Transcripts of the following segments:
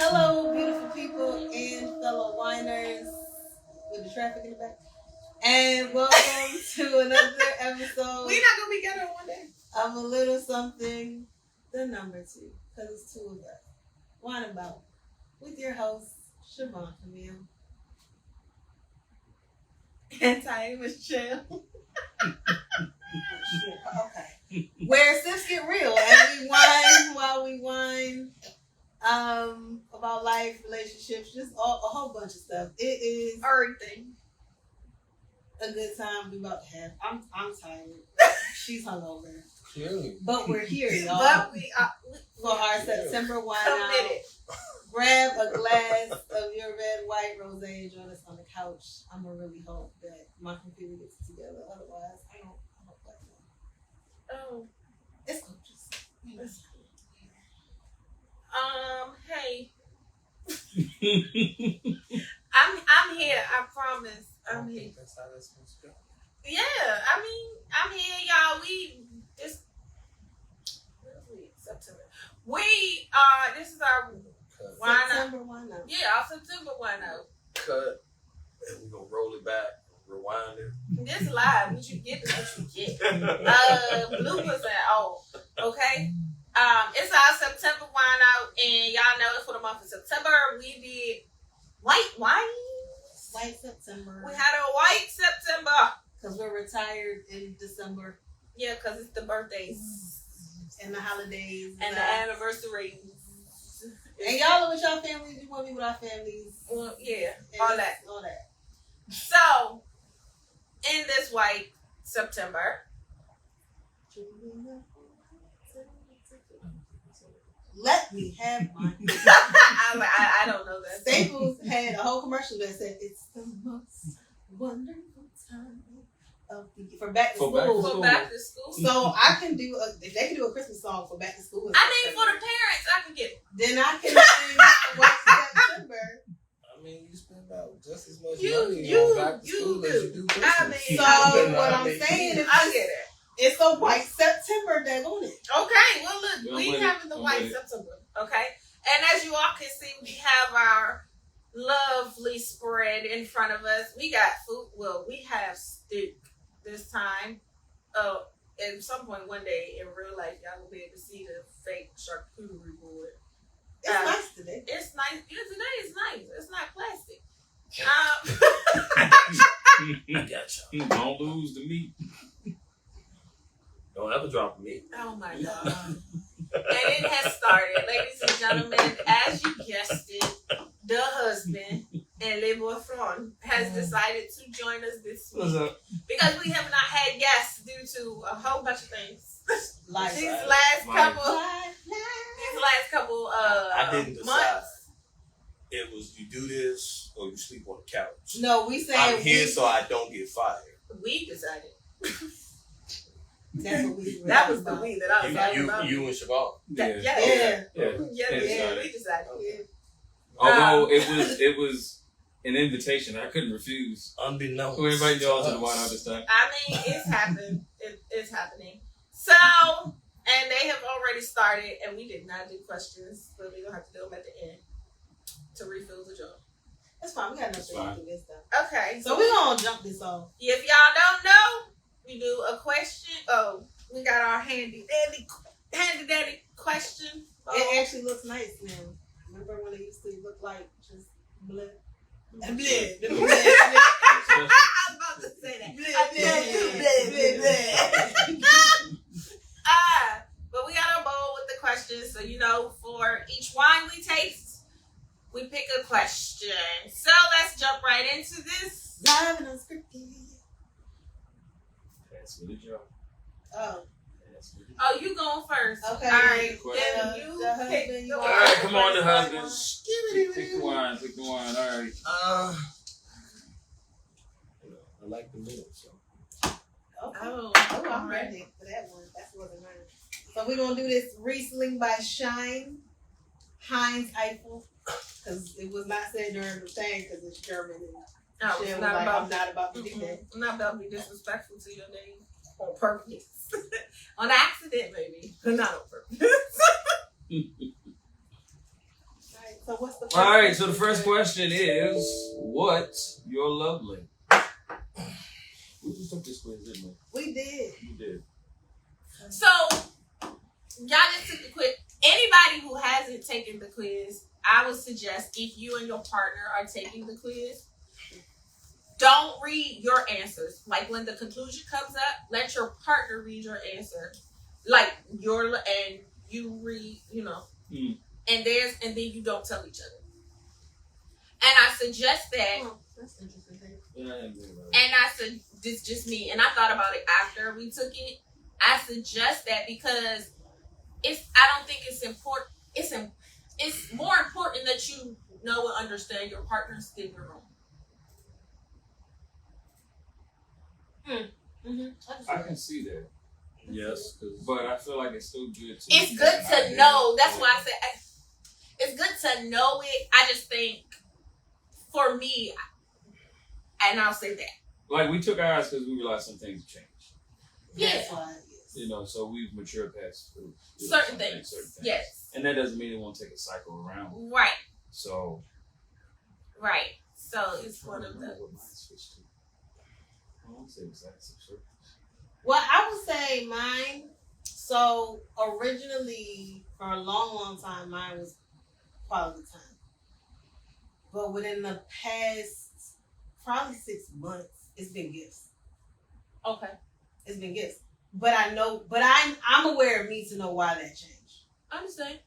Hello, beautiful people and fellow whiners with the traffic in the back. And welcome to another episode. We're not going to be together one day. Of A Little Something, the number 2, because it's 2 of us. Wine About, with your host, Siobhan Camille. And Ty Michelle. Okay. Where sips get real and we whine while we whine about life, relationships, just a whole bunch of stuff. It is everything. A good time we about to have. I'm tired. She's hungover. Clearly. But we're here, y'all. But we for our September wine out. committed. Grab a glass of your red, white rosé and join us on the couch. I'm gonna really hope that my computer gets it together. Otherwise, I don't like that. Oh. It's gorgeous. Hey. I'm here. I promise. I'm here. That's how that's supposed to go. Yeah, I'm here, y'all. September. This is our wine out. September wine out. Yeah, our September wine out. Cut. And we're going to roll it back. Rewind it. This live. What you get is what you get. Bloopers and all. Okay? It's our September wine out, and y'all know it's for the month of September. We did white wine. White September. We had a white September. Because we're retired in December. Yeah, because it's the birthdays. And the holidays. And the anniversaries. And y'all are with y'all families. You want to be with our families. Well, yeah, And all that. All that. So, in this white September, let me have mine. I don't know that. Staples had a whole commercial that said, "It's the most wonderful time of the year." For back to school. For back to school. So I can do if they can do a Christmas song for back to school. For the parents, I can get it. Then I can sing White September. I mean, you spend about just as much You money on back to school do. as you do Christmas. I mean, So what I'm saying is, I get it. it's a White September that on it. Okay, well look, Well, we wait, having the white wait. September, okay? And as you all can see, we have our lovely spread in front of us. We got food, well, we have steak this time. At some point one day in real life, y'all will be able to see the fake charcuterie board. It's nice today. It's nice. Yeah, today is nice. It's not plastic. I got you. Don't lose the meat. Don't ever drop me. Oh my God. And it has started. Ladies and gentlemen, as you guessed it, the husband and le boyfriend has decided to join us this week. What's up? Because we have not had guests due to a whole bunch of things. Life. These last couple I didn't decide. months. It was you do this or you sleep on the couch. No, we said I'm here so I don't get fired. We decided. That's what we. That was the we that I was talking about. You and Siobhan. Yeah. Yeah. We decided. Yeah. Although it was an invitation, I couldn't refuse. Unbeknownst. Who invited y'all to the wine out this time? I mean, it's happened. It's happening. So, and they have already started, and we did not do questions, but we're going to have to do them at the end to refill the jar. That's fine. We got enough to do this stuff. Okay. So we're gonna jump this off. If y'all don't know, we do a question. Oh, we got our handy dandy question. It actually looks nice now. Remember when it used to look like just bleh? Bleh. Bleh. I was about to say that. But we got our bowl with the questions. So, for each wine we taste, we pick a question. So let's jump right into this. Live and unscripted. That's what it y'all. Oh. Oh, you going first. Okay. All right. Question. Then you pick the All wine. right, come on, the husband. Pick the wine. Pick the wine. All right. I like the middle, so. Okay. Oh, I'm ready for that one. That's wasn't mine. So we're gonna do this Riesling by Heinz Eifel. Because it was not said during the thing because it's German. And No, Shem it's was not like, about I'm not about to do that. I'm not about to be disrespectful to your name on purpose. On accident, maybe, but not on purpose. Right. So what's the first All right, so the question? first question is, what's your love language? We just took this quiz, didn't we? We did. You did. So, y'all just took the quiz. Anybody who hasn't taken the quiz, I would suggest if you and your partner are taking the quiz, don't read your answers. Like when the conclusion comes up, let your partner read your answer. Like and you read, and then you don't tell each other. And I suggest that. Oh, that's interesting. Yeah, I didn't think about it. And I said, this is just me. And I thought about it after we took it. I suggest that because I don't think it's important. It's more important that you know and understand your partner's than your own. I can see that. Yes, But I feel like it's still good to... It's good to know. That's why I said it's good to know it. I just think, for me, and I'll say that. Like, we took ours because we realized some things have changed. Yeah. That's why. Yes. So we've matured past Certain things. Yes. And that doesn't mean it won't take a cycle around. Right. So... Right. So it's one of those. I won't say exact sure. Well, I would say mine. So originally, for a long time, mine was quality time. But within the past probably 6 months, it's been gifts. Okay. It's been gifts. But I'm aware of me to know why that changed. I understand.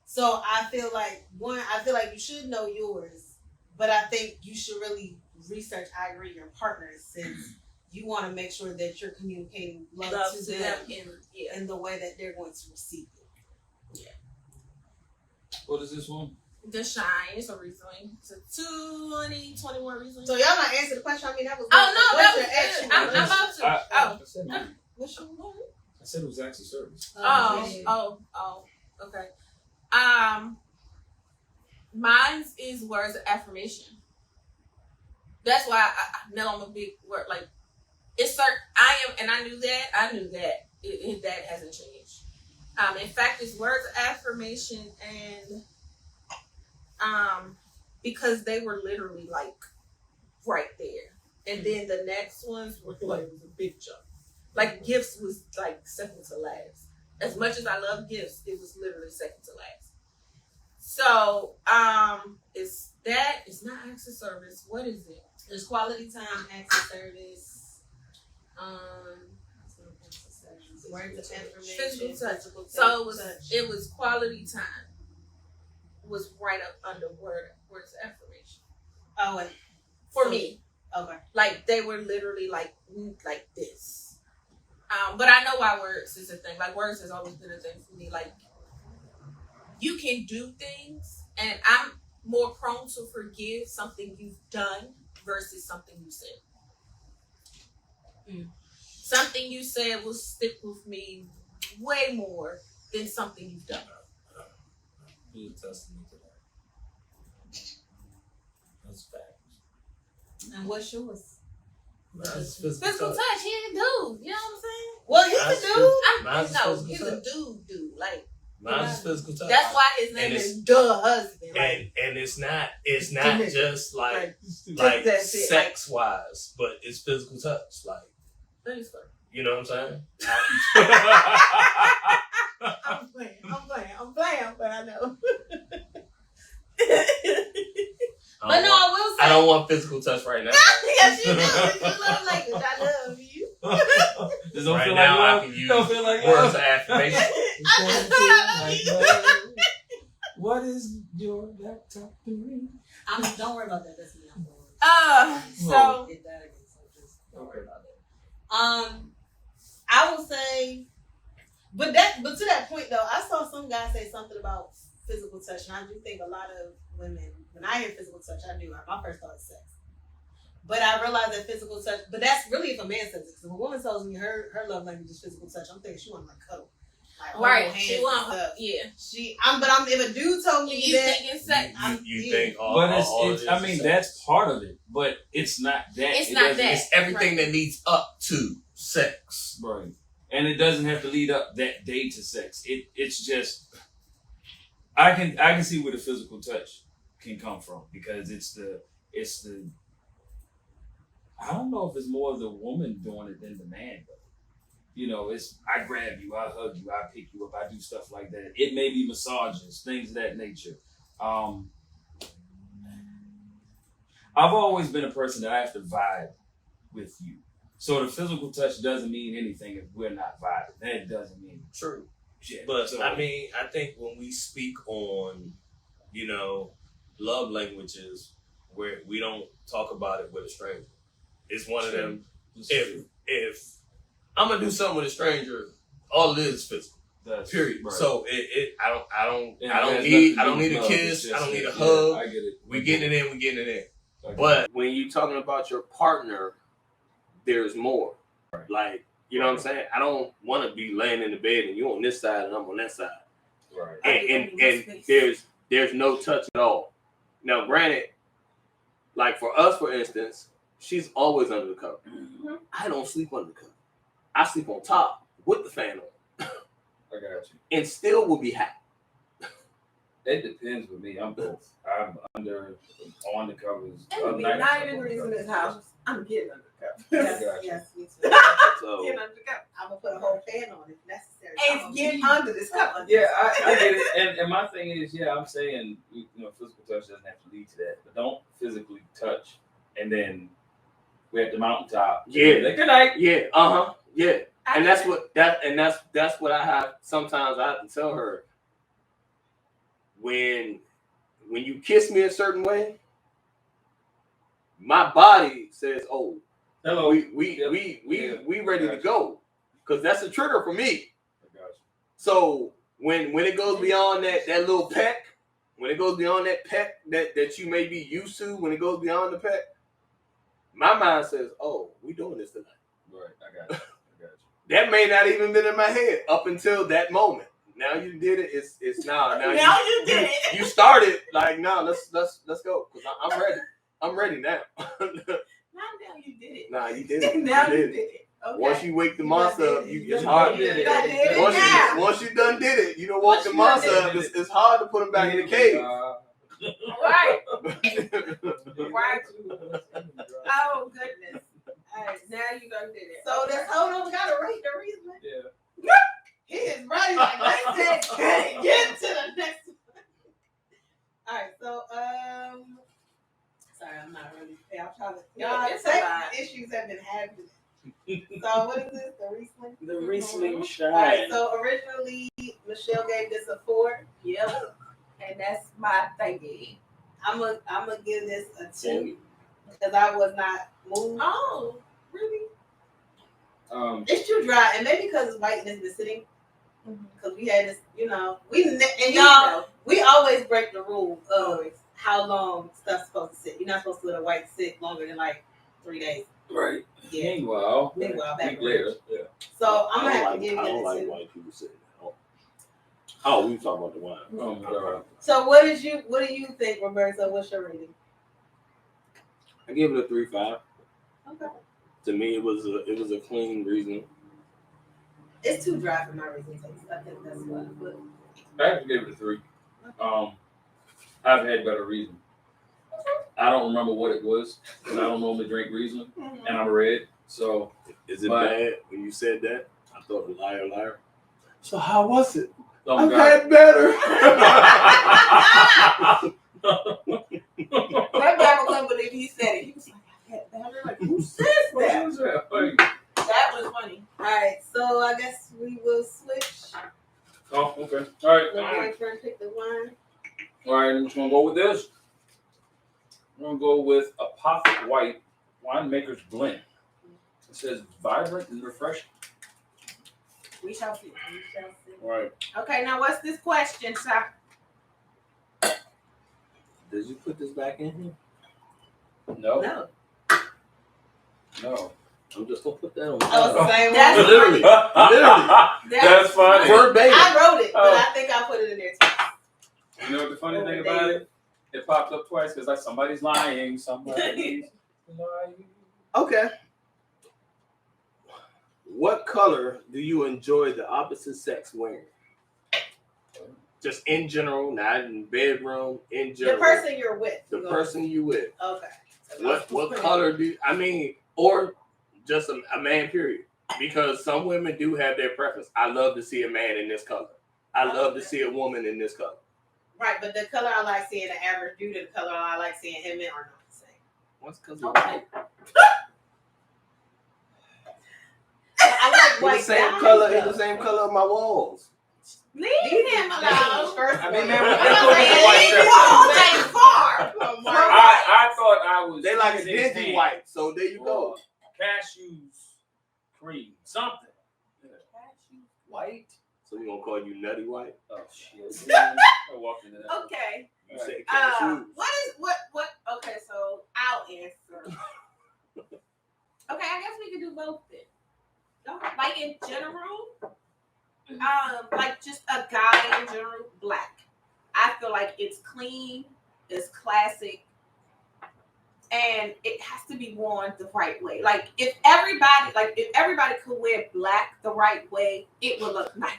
So I feel like you should know yours, but I think you should really research. I agree, your partners, since you want to make sure that you're communicating love to them in the way that they're going to receive it. Yeah. What is this one? The Shine. It's a Riesling. It's a 2021 Riesling. So y'all not answer the question. I mean, that was. Oh no, that what's was your good. actual I'm question? about to. I said mine. What's your one? I said it was acts of service. Oh, okay. Mine's is words of affirmation. That's why I know I'm a big word. Like, it's certain. I knew that. That hasn't changed. In fact, it's words of affirmation, and because they were literally like right there, and then the next ones were like, it was a big jump. Like, gifts was like second to last. As much as I love gifts, it was literally second to last. So, it's not acts of service. What is it? There's quality time, acts of service, words of affirmation, Physical touch. physical touch. So it was quality time. Was right up under words of affirmation. Oh, and For me. okay. Like, they were literally like this. But I know why words is a thing. Like, words has always been a thing for me. Like, you can do things, and I'm more prone to forgive something you've done versus something you said. Something you said will stick with me way more than something you've done. Be a testament to that. That's facts. And what's yours? Mine's Physical touch, he a dude. You know what I'm saying? Well, he's a dude. Mine's No, physical he's touch. a dude. Like, Mine's is physical touch. that's why his name And is the husband. Like, and it's not just like that's it. sex wise, but it's physical touch. Like, Thanks, sir. you know what I'm saying? I'm playing, but I know. But no, I will say. I don't want physical touch right now. Yes, you do. It's your love language. I love you. Just don't Right feel now, like I love. can use Don't feel like words love. of affirmation. What is your laptop doing? Don't worry about that. That's me. I'm going. So Get that again. So just don't worry about that. I will say, but to that point though, I saw some guy say something about physical touch, and I do think a lot of women, when I hear physical touch, my first thought is sex. But I realize that physical touch, but that's really if a man says it. Because if a woman tells me her love language is physical touch, I'm thinking she want to like cuddle. Like, right, hold she hands want and stuff. yeah. If a dude told me You that, thinking sex? You think all But all it's of this I is mean, sex. that's part of it. But it's not that. It's It not doesn't- that. It's everything Right. that leads up to sex. Right. And it doesn't have to lead up that day to sex. It's just I can see where the physical touch can come from because it's the I don't know if it's more the woman doing it than the man though. You know, it's I grab you, I hug you, I pick you up, I do stuff like that. It may be massages, things of that nature. I've always been a person that I have to vibe with you. So the physical touch doesn't mean anything if we're not vibing. That doesn't mean True. shit. But So, I mean, I think when we speak on, you know, love languages, where we don't talk about it with a stranger. It's one of them. If I'm gonna do something with a stranger, all it is physical. Period. Right. So I don't need a kiss. I don't need a hug. I get it. We getting it in. We getting it in. But when you talking about your partner, there's more. Right. Like, you know what I'm saying? I don't want to be laying in the bed and you on this side and I'm on that side. Right. And there's no touch at all. Now, granted, like for us, for instance, she's always under the cover. Mm-hmm. I don't sleep under the cover. I sleep on top with the fan on. I got you. And still will be hot. It depends with me. I'm both. I'm on the covers. Not even the reason this house. I'm getting under the cover. Yes, me too. So Getting under the cover. I'm gonna put a whole fan on if necessary. And get under this cover. Yeah, I get it. And my thing is, yeah, I'm saying, you know, physical touch doesn't have to lead to that, but don't physically touch and then we're at the mountaintop. Yeah. Like, good night. yeah, yeah. And that's what I have. Sometimes I have to tell her when you kiss me a certain way, my body says, "Oh, Hello. we ready to go," because that's a trigger for me. I got you. So when it goes beyond that little peck, when it goes beyond that peck that you may be used to, when it goes beyond the peck, my mind says, "Oh, we doing this tonight." Right, I got you. That may not even been in my head up until that moment. Now you did it. It's now you did it. You started like now. Let's go because I'm ready. I'm ready now. Not now you did it. Nah, you did it. Now you you did did it. Okay. Once you wake the monster up, it's You hard. did it. Once you done did it, you don't woke the monster up. It's hard to put him back in the cage. Right. Right. Oh goodness. All right, now you done did it. So let's hold on. We gotta rate the Riesling. Yeah. He is ready. Like let's get to the next one. All right. So sorry, I'm not really. I'm trying to. Yeah, it's a tech lot. issues have been happening. So what is this? The Riesling. The Riesling All right. Shine. So originally Michelle gave this a 4. Yep. And that's my thingy. I'm gonna give this a 2 because I was not moved. Oh, really? It's too dry, and maybe because it's white and it's been sitting. Because we had this, you know, we always break the rule of how long stuff's supposed to sit. You're not supposed to let a white sit longer than like 3 days. Right. Yeah. Meanwhile, Back later. Yeah. So I'm gonna have to give I don't it a like 2. white people sitting. Oh, we talking about the wine. Oh my God. So what do you think, Roberto? What's your rating? I give it a 3.5. Okay. To me, it was a clean reason. It's too dry for my reason taste. I think that's what. But I have to give it a 3. I've had better reason. I don't remember what it was because I don't normally drink Riesling, and I'm red. So Is it bad when you said that? I thought liar. So how was it? oh I've my God. had better. That guy couldn't believe he said it. He was like, I had better. Like, who says that? What was that? Wait. That was funny. all right. So I guess we will switch. Oh, okay. All right. The boyfriend pick the wine. All right, I'm just gonna go with this. I'm gonna go with Apothic White Winemaker's Blend. It says vibrant and refreshing. We shall see. Right. Okay, now what's this question, sir? Did you put this back in here? No. I'm just gonna put that on. Oh, it's the same That's one. Literally. That's funny. Verbatim. I wrote it, but I think I put it in there too. You know what the funny thing about it? It popped up twice because like somebody's lying. Somebody's lying. Okay. What color do you enjoy the opposite sex wearing? just in general, not in bedroom, in general. The person you're with. The person you with. Okay. What color do I mean, or just a man, period? Because some women do have their preference. I love to see a man in this color. I love to see a woman in this color. Right, but the color I like seeing the average dude and the color I like seeing him in are not the same. What's because Okay. I like white the same guys, color though. is the same color of my walls. Leave him alone. I mean, man, I'm let's not go to the saying white leave stuff. you all that far. I thought I was. They like a 16, dingy white, so there you go. or cashews, cream, something. White. So we gonna call you Nutty White? Oh shit! I walked into that. Okay. You said cashews. What? Okay, so I'll answer. Okay, I guess we can do both then. Okay. Like in general, like just a guy in general, black. I feel like it's clean, it's classic, and it has to be worn the right way. Like if everybody could wear black the right way, it would look nice.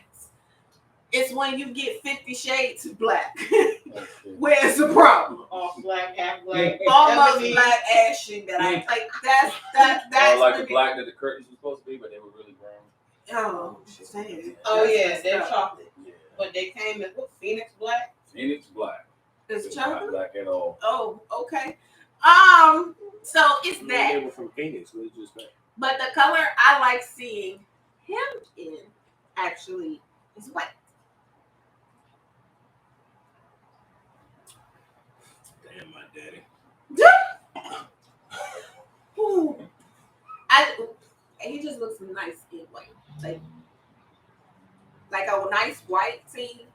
It's when you get 50 shades of black. Where's the problem? All black, half black. Almost black ashing that I like. That's like the black that the curtains were supposed to be, but they were really brown. Oh, saying. Oh yeah, they're chocolate. Yeah. But they came in what, Phoenix black? Phoenix black. It's It's not chocolate. black at all. Oh, okay. So it's that. They were from Phoenix. What did you expect? But the color I like seeing him in actually is white. Damn, my daddy. Ooh. He just looks nice in white. Like a nice white tee.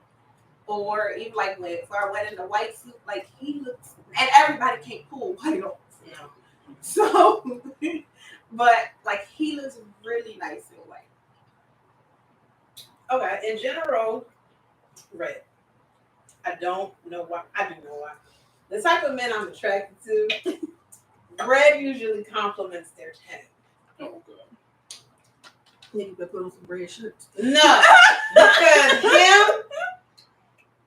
Or even like for our wedding, the white suit, like he looks, and everybody can't pull white off. You know? So, but like he looks really nice in white. Okay, in general, red. I don't know why. I do know why. The type of men I'm attracted to, red usually complements their tan. Oh god. Nigga better put on some red shirts. No, because him.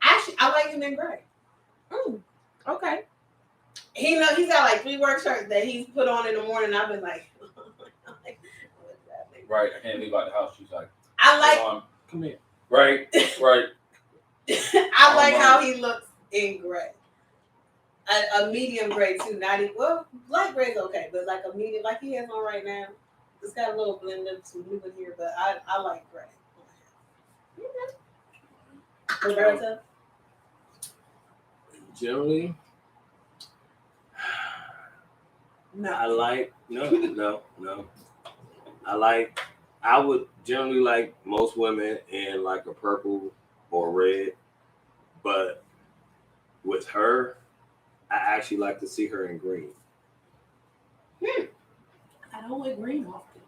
Actually, I like him in gray. Okay. He's got like 3 work shirts that he's put on in the morning. I've been like, Right. I can't leave out the house. She's like, I like. Come here. Right. I like how he looks in gray. A medium gray too. Not even, well, light gray's okay, but like a medium, like he has on right now. It's got a little blend of some blue in here, but I like gray. Roberta? Generally, I would generally like most women in like a purple or red, but with her, I actually like to see her in green. I don't wear green often.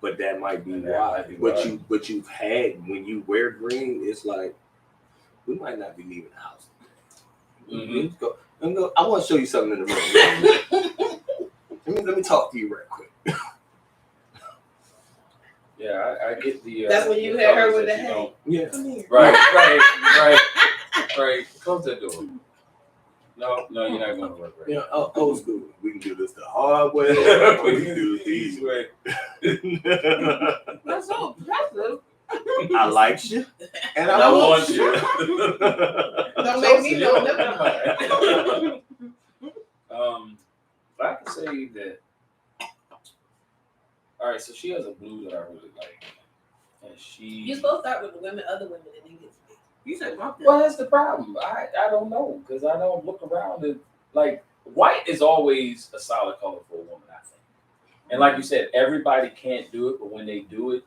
But that might be That why. might be why. But you've had when you wear green, it's like we might not be leaving the house. Let's go. I want to show you something in the room. let me talk to you real quick. Yeah, I get the. That's when you the had her colors with that the you hay. don't- Yeah. Come here. Right. Close that door. No, you're not going to work right. Yeah, old school. We can do this the hard way. We can do this the easy way. That's so impressive. I like you, and I I want want you. Don't make me know nothing. I can say that. All right, so she has a blue that I really like, and You're supposed to start with the women, other women, and then get to me. You said one thing. Well, that's the problem. I don't know because I don't look around and like white is always a solid color for a woman, I think. And like you said, everybody can't do it, but when they do it,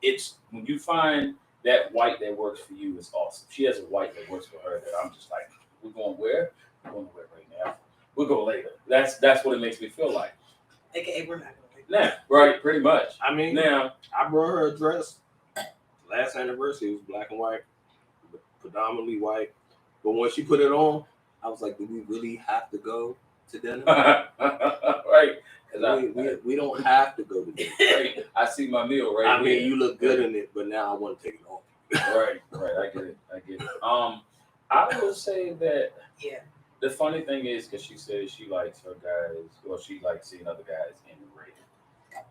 it's when you find that white that works for you is awesome. She has a white that works for her that I'm just like, we're going where? We're going to wear right now. We'll go later. That's what it makes me feel like. AKA, we're not going to. Now, right, pretty much. I mean, Now, I brought her a dress. Last anniversary, it was black and white, predominantly white. But when she put it on, I was like, do we really have to go to dinner? right. We don't have to go to dinner. Right. I see my meal right I mean, here. you look good in it, but now I want to take it off. Right. I get it. I will say that. Yeah. The funny thing is, because she says she likes her guys, or she likes seeing other guys in red.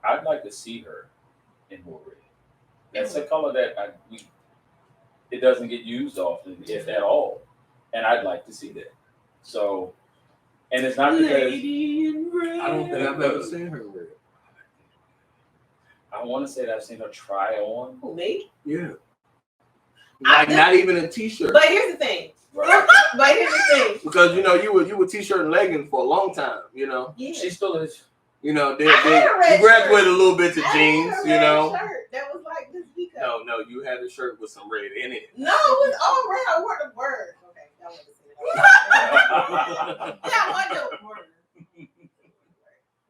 I'd like to see her in more red. That's a color that it doesn't get used often, if at all, and I'd like to see that. So, and it's not because I don't think I've ever seen her red. I want to say that I've seen her try on. Who, me? Yeah. Like not even a t-shirt. But here's the thing. Right. But here's the thing. Because you were t-shirt and leggings for a long time, Yeah. She still is. You I had a red you graduated shirt. a little bit to I jeans, had a you red know. shirt that was like this because No, you had a shirt with some red in it. No, it was all red. I wore the word. Okay, y'all want to see it. Yeah, I wore the word.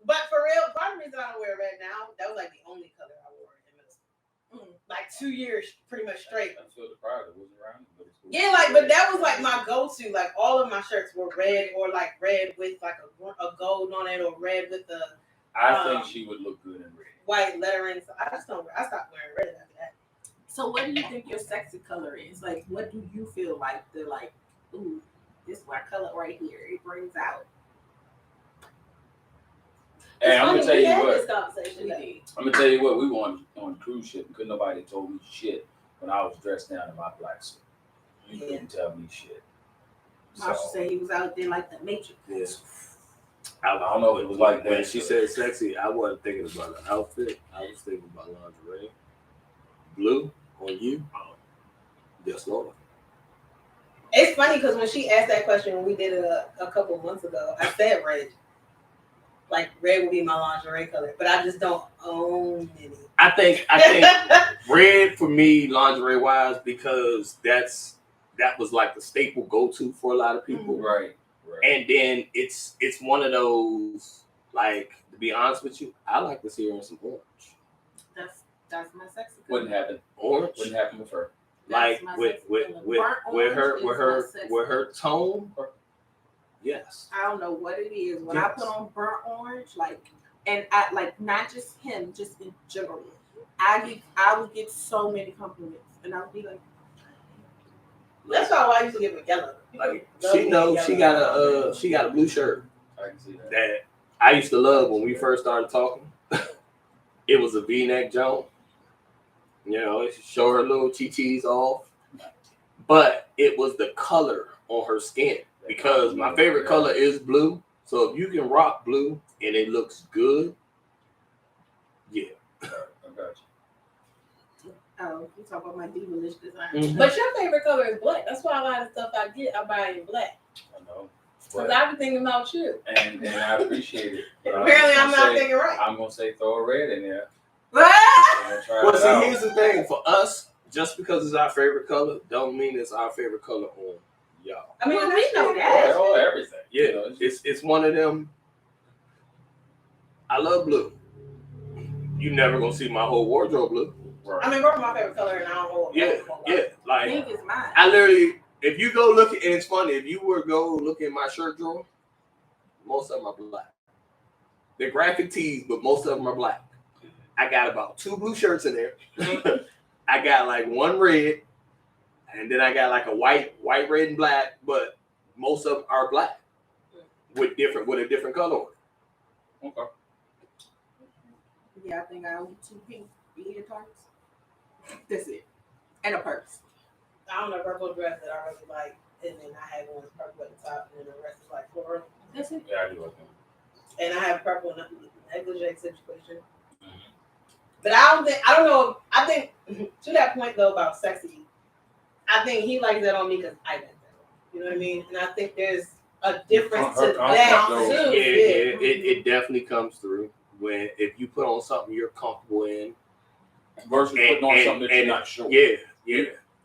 But for real, part of the reason I don't wear red now, that was like the only color I wore in middle school. Like 2 years, pretty much straight. I feel the pride that wasn't around. Yeah, like, but that was like my go-to. Like, all of my shirts were red, or like red with like a gold on it, or red with the I think she would look good in red. white lettering. So I stopped wearing red after that. So what do you think your sexy color is? Like, what do you feel like the like? Ooh, this white color right here. It brings out. And I'm gonna tell we you had what. this conversation. We though. did. I'm gonna tell you what. We were on a cruise ship, and couldn't nobody told me shit when I was dressed down in my black suit. You couldn't tell me shit. Marsha said he was out there like the Matrix. Yeah. I don't know if it was like When that. she said sexy, I wasn't thinking about an outfit. I was thinking about lingerie. Blue on you. Yes, Lord. It's funny because when she asked that question when we did it a couple of months ago, I said red. Like red would be my lingerie color, but I just don't own any. I think red for me, lingerie wise, because that was like the staple go-to for a lot of people. Right. And then it's one of those, like, to be honest with you, I like to see her in some orange. That's my sexy color. Wouldn't happen. Orange, Wouldn't happen with her. like That's my with sexy color. Burnt orange is my sexy her tone. Yes. I don't know what it is. When I Yes. put on burnt orange, like, and I like not just him, just in general, I would get so many compliments, and I would be like, That's why I used to give her yellow. Like Love she me knows she yellow. got a blue shirt I can see that. that I used to love when we first started talking. It was a V-neck jump. You know, it show her little TTs off. But it was the color on her skin. Because my favorite color is blue. So if you can rock blue and it looks good, yeah. I got you. oh, you talk about my devilish design. Mhm. But your favorite color is black. That's why a lot of stuff I get, I buy in black. I know. Because But, I've been thinking about you. and I appreciate it. But Apparently, I'm just not gonna say- thinking right. I'm gonna say throw a red in there. I'm gonna try Well, it see, out. here's the thing. For us, just because it's our favorite color, don't mean it's our favorite color on y'all. I mean, Well, we we know know that. that. Oh, everything. Yeah, You know, it's it's one of them. I love blue. You never gonna see my whole wardrobe blue. right. I mean, both my favorite color, and I don't know what Yeah, color. yeah. Like Pink is mine. I literally, if you go look at, and it's funny, if you were to go look in my shirt drawer, most of them are black. They're graphic tees, but most of them are black. I got about 2 blue shirts in there. I got like 1 red, and then I got like a white, red, and black. But most of them are black with a different color on it. Okay. Yeah, I think I own 2 pink leotards. That's it, and a purse. I own a purple dress that I really like, and then I have one purple at the top, and then the rest is like floral. That's it. Yeah, I do like that. And I have purple negligee situation. But I think to that point though about sexy, I think he likes that on me because I like that on him. You know what I mean? And I think there's a difference Her to that confidence too. Yeah, it definitely comes through when if you put on something you're comfortable in. Versus putting on something that you're and- not sure. Yeah.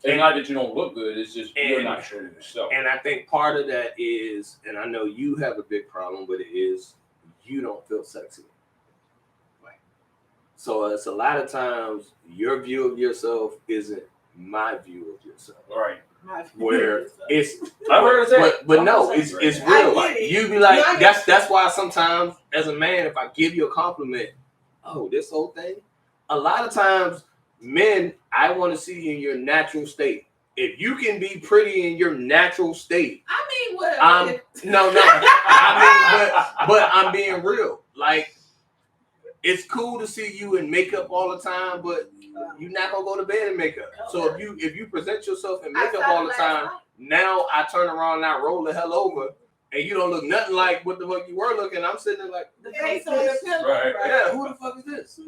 It's not that you don't look good. It's just you're not sure yourself. And I think part of that is, and I know you have a big problem with it, is you don't feel sexy. Right. So it's a lot of times your view of yourself isn't my view of yourself. Right. Where it's I heard that. but no, it's I real. get Like it. you be like, No, I that's why sometimes as a man, if I give you a compliment, oh, this whole thing, a lot of times men, I want to see you in your natural state. If you can be pretty in your natural state, I mean, whatever. no. I mean, but I'm being real. Like, it's cool to see you in makeup all the time, but you're not gonna go to bed in makeup. So if you present yourself in makeup all the time, now I turn around and I roll the hell over, and you don't look nothing like what the fuck you were looking. I'm sitting there like, The face on the pillow. Right. yeah, who the fuck is this?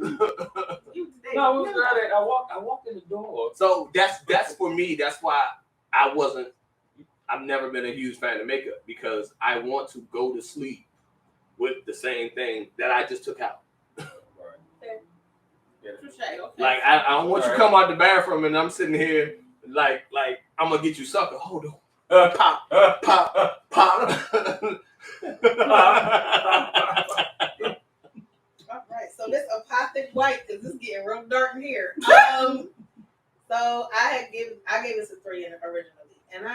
No, it was great. I walked in the door. So that's for me. That's why I've never been a huge fan of makeup, because I want to go to sleep with the same thing that I just took out. Okay. Like I don't want you to come out the bathroom and I'm sitting here like I'm gonna get you sucker. Hold on. Pop. All right, so this Apothic white, because this is getting real dark in here. So I gave this a 3 originally, and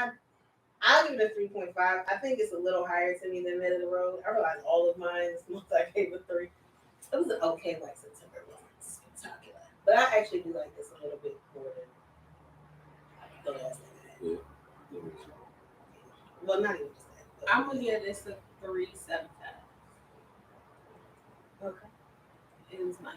I'll give it a 3.5. I think it's a little higher to me than Mid of the Road. I realized all of mine is once I gave it 3. It was an okay white September. It wasn't spectacular, but I actually do like this a little bit more than the last thing I had. Yeah. Well, not even just that. But I'm gonna give this a 3.75. okay. It was nice.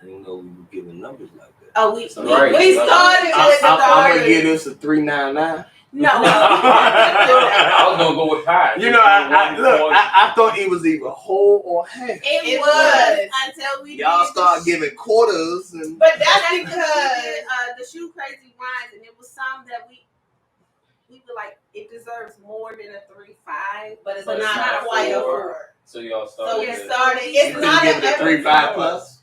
I didn't know we were giving numbers like that. Oh, we So, right. we started with I'm gonna give this a 3.99. No. I was gonna go with pie. You know, I thought it was either whole or half. It was until we Y'all did start giving quarters and But that's because the Shoe Crazy wines, and it was some that we were like, it deserves more than a 3.5, But it's But not, it's not quite a 4. 4. So y'all So started. we Yeah. started. you It's could not give an it a 3.5 plus.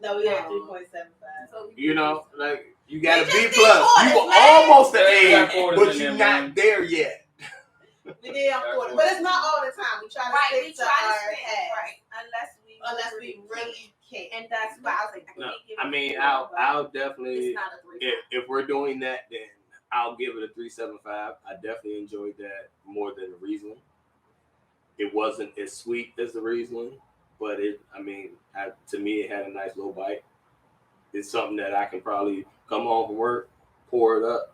No, we had No. 3.75. So we You know, like you got a We B just plus. did quarters, You were man. almost an Yeah, we got A, quarters but in you're there, not man. there yet. We did on quarter, but it's not all the time. We try to right, stick we to try to our stick, half, right, unless we really can't. and that's why I was like, I No, can't give I it mean, a 4, but I'll it's definitely, not a 3.5. if we're doing that, then I'll give it a 3.75. I definitely enjoyed that more than the Riesling. It wasn't as sweet as the Riesling, but to me, it had a nice little bite. It's something that I can probably come home from work, pour it up,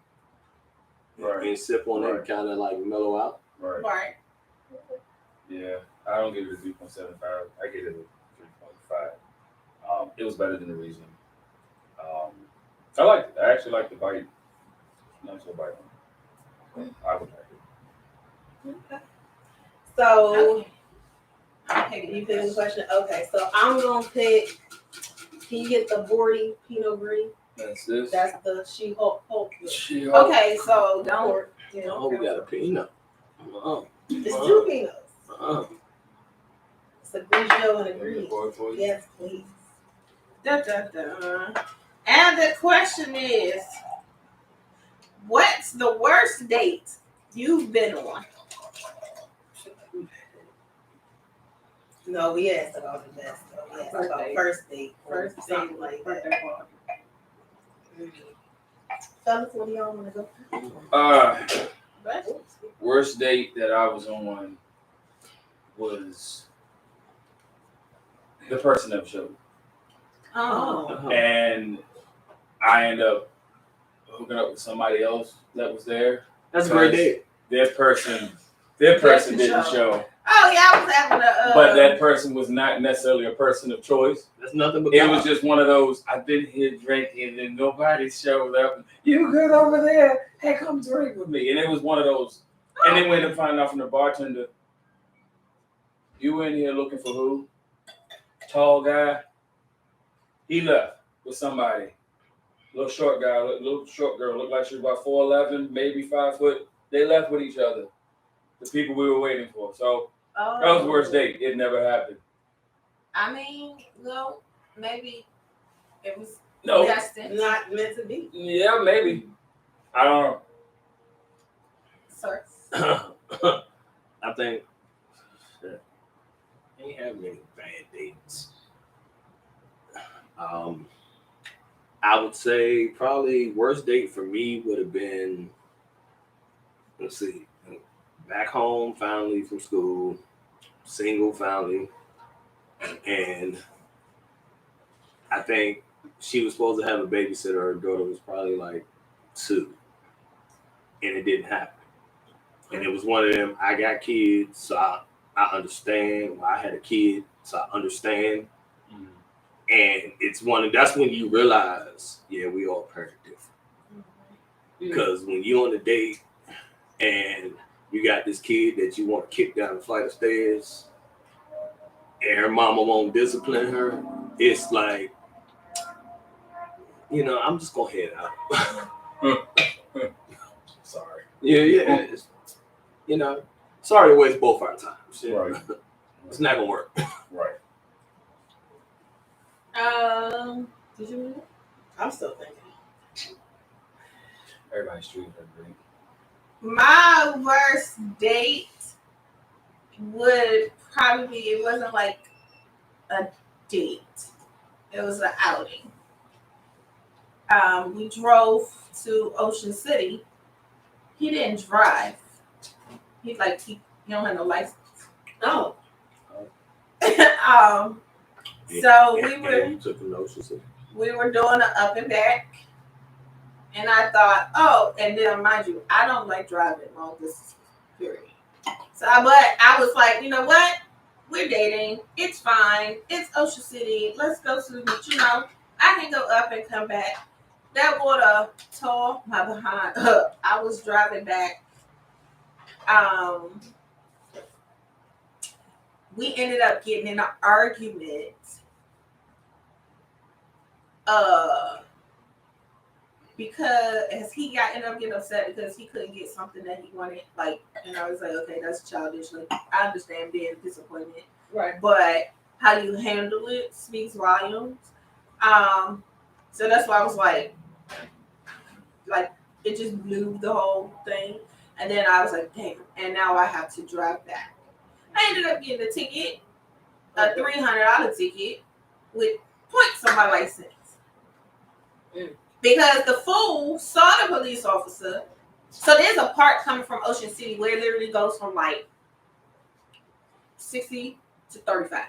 Right. and sip on it, and kind of like mellow out. Right. Right. Yeah. I don't give it a 3.75. I give it a 3.5. It was better than the Riesling. I liked it. I actually liked the bite. Nice little bite on it. I would like it. Okay. So Okay. you pick the question. Okay, so I'm gonna pick. Can you get the Boordy Pinot Gris? That's this. That's the She-Hulk. Okay, so don't. Oh, we got a peanut. It's 2 Pinots. It's a Grigio and a Gris. Yeah. Yes, please. Da, da, da. And the question is, what's the worst date you've been on? No, we asked about the best. Though. We asked about first date. First something date, like birthday that. party. Fellas, what do y'all want to go? Worst date that I was on was the person that showed. Oh. And I ended up hooking up with somebody else that was there. That's a great date. Their person didn't show. Oh yeah, I was having a. But that person was not necessarily a person of choice. That's nothing but It God. was just one of those, I've been here drinking and nobody showed up. You good over there? Hey, come drink with me. And it was one of those. And then we ended up finding out from the bartender, you in here looking for who? Tall guy. He left with somebody. Little short guy, little short girl. Looked like she was about 4'11", maybe 5 foot. They left with each other. The people we were waiting for. So that was the worst date. It never happened. I mean, well, maybe it was No. destined. Not meant to be. Yeah, maybe. I don't know. Sir. I think shit, I ain't have many bad dates. I would say probably worst date for me would have been, let's see, back home, finally from school, single, finally, and I think she was supposed to have a babysitter. Her daughter was probably like 2, and it didn't happen. And it was one of them. I got kids, so I understand. I had a kid, so I understand. Mhm. And it's that's when you realize, yeah, we all parent different. Because when you're on a date and you got this kid that you want to kick down the flight of stairs, and her mama won't discipline her, it's like, I'm just gonna head out. Sorry. Yeah. Sorry to waste both our time. Right. It's not gonna work. Right. Did you? I'm still thinking. Everybody's treating her great. My worst date would probably be, it wasn't like a date. It was an outing. We drove to Ocean City. He didn't drive. He don't have no license. Oh. So You took the notions. we were doing an up and back, and I thought, and then mind you, I don't like driving long distance, period. So, but I was like, you know what? We're dating. It's fine. It's Ocean City. Let's go to the beach. I can go up and come back. That water tore my behind up. I was driving back. We ended up getting in an argument. Because he ended up getting upset because he couldn't get something that he wanted. And I was like, okay, that's childish. I understand being disappointed. Right. But how you handle it speaks volumes. So that's why I was like it just blew the whole thing. And then I was like, damn. And now I have to drive back. I ended up getting a ticket, a $300 ticket with points on my license. Because the fool saw the police officer. So there's a part coming from Ocean City where it literally goes from 60 to 35.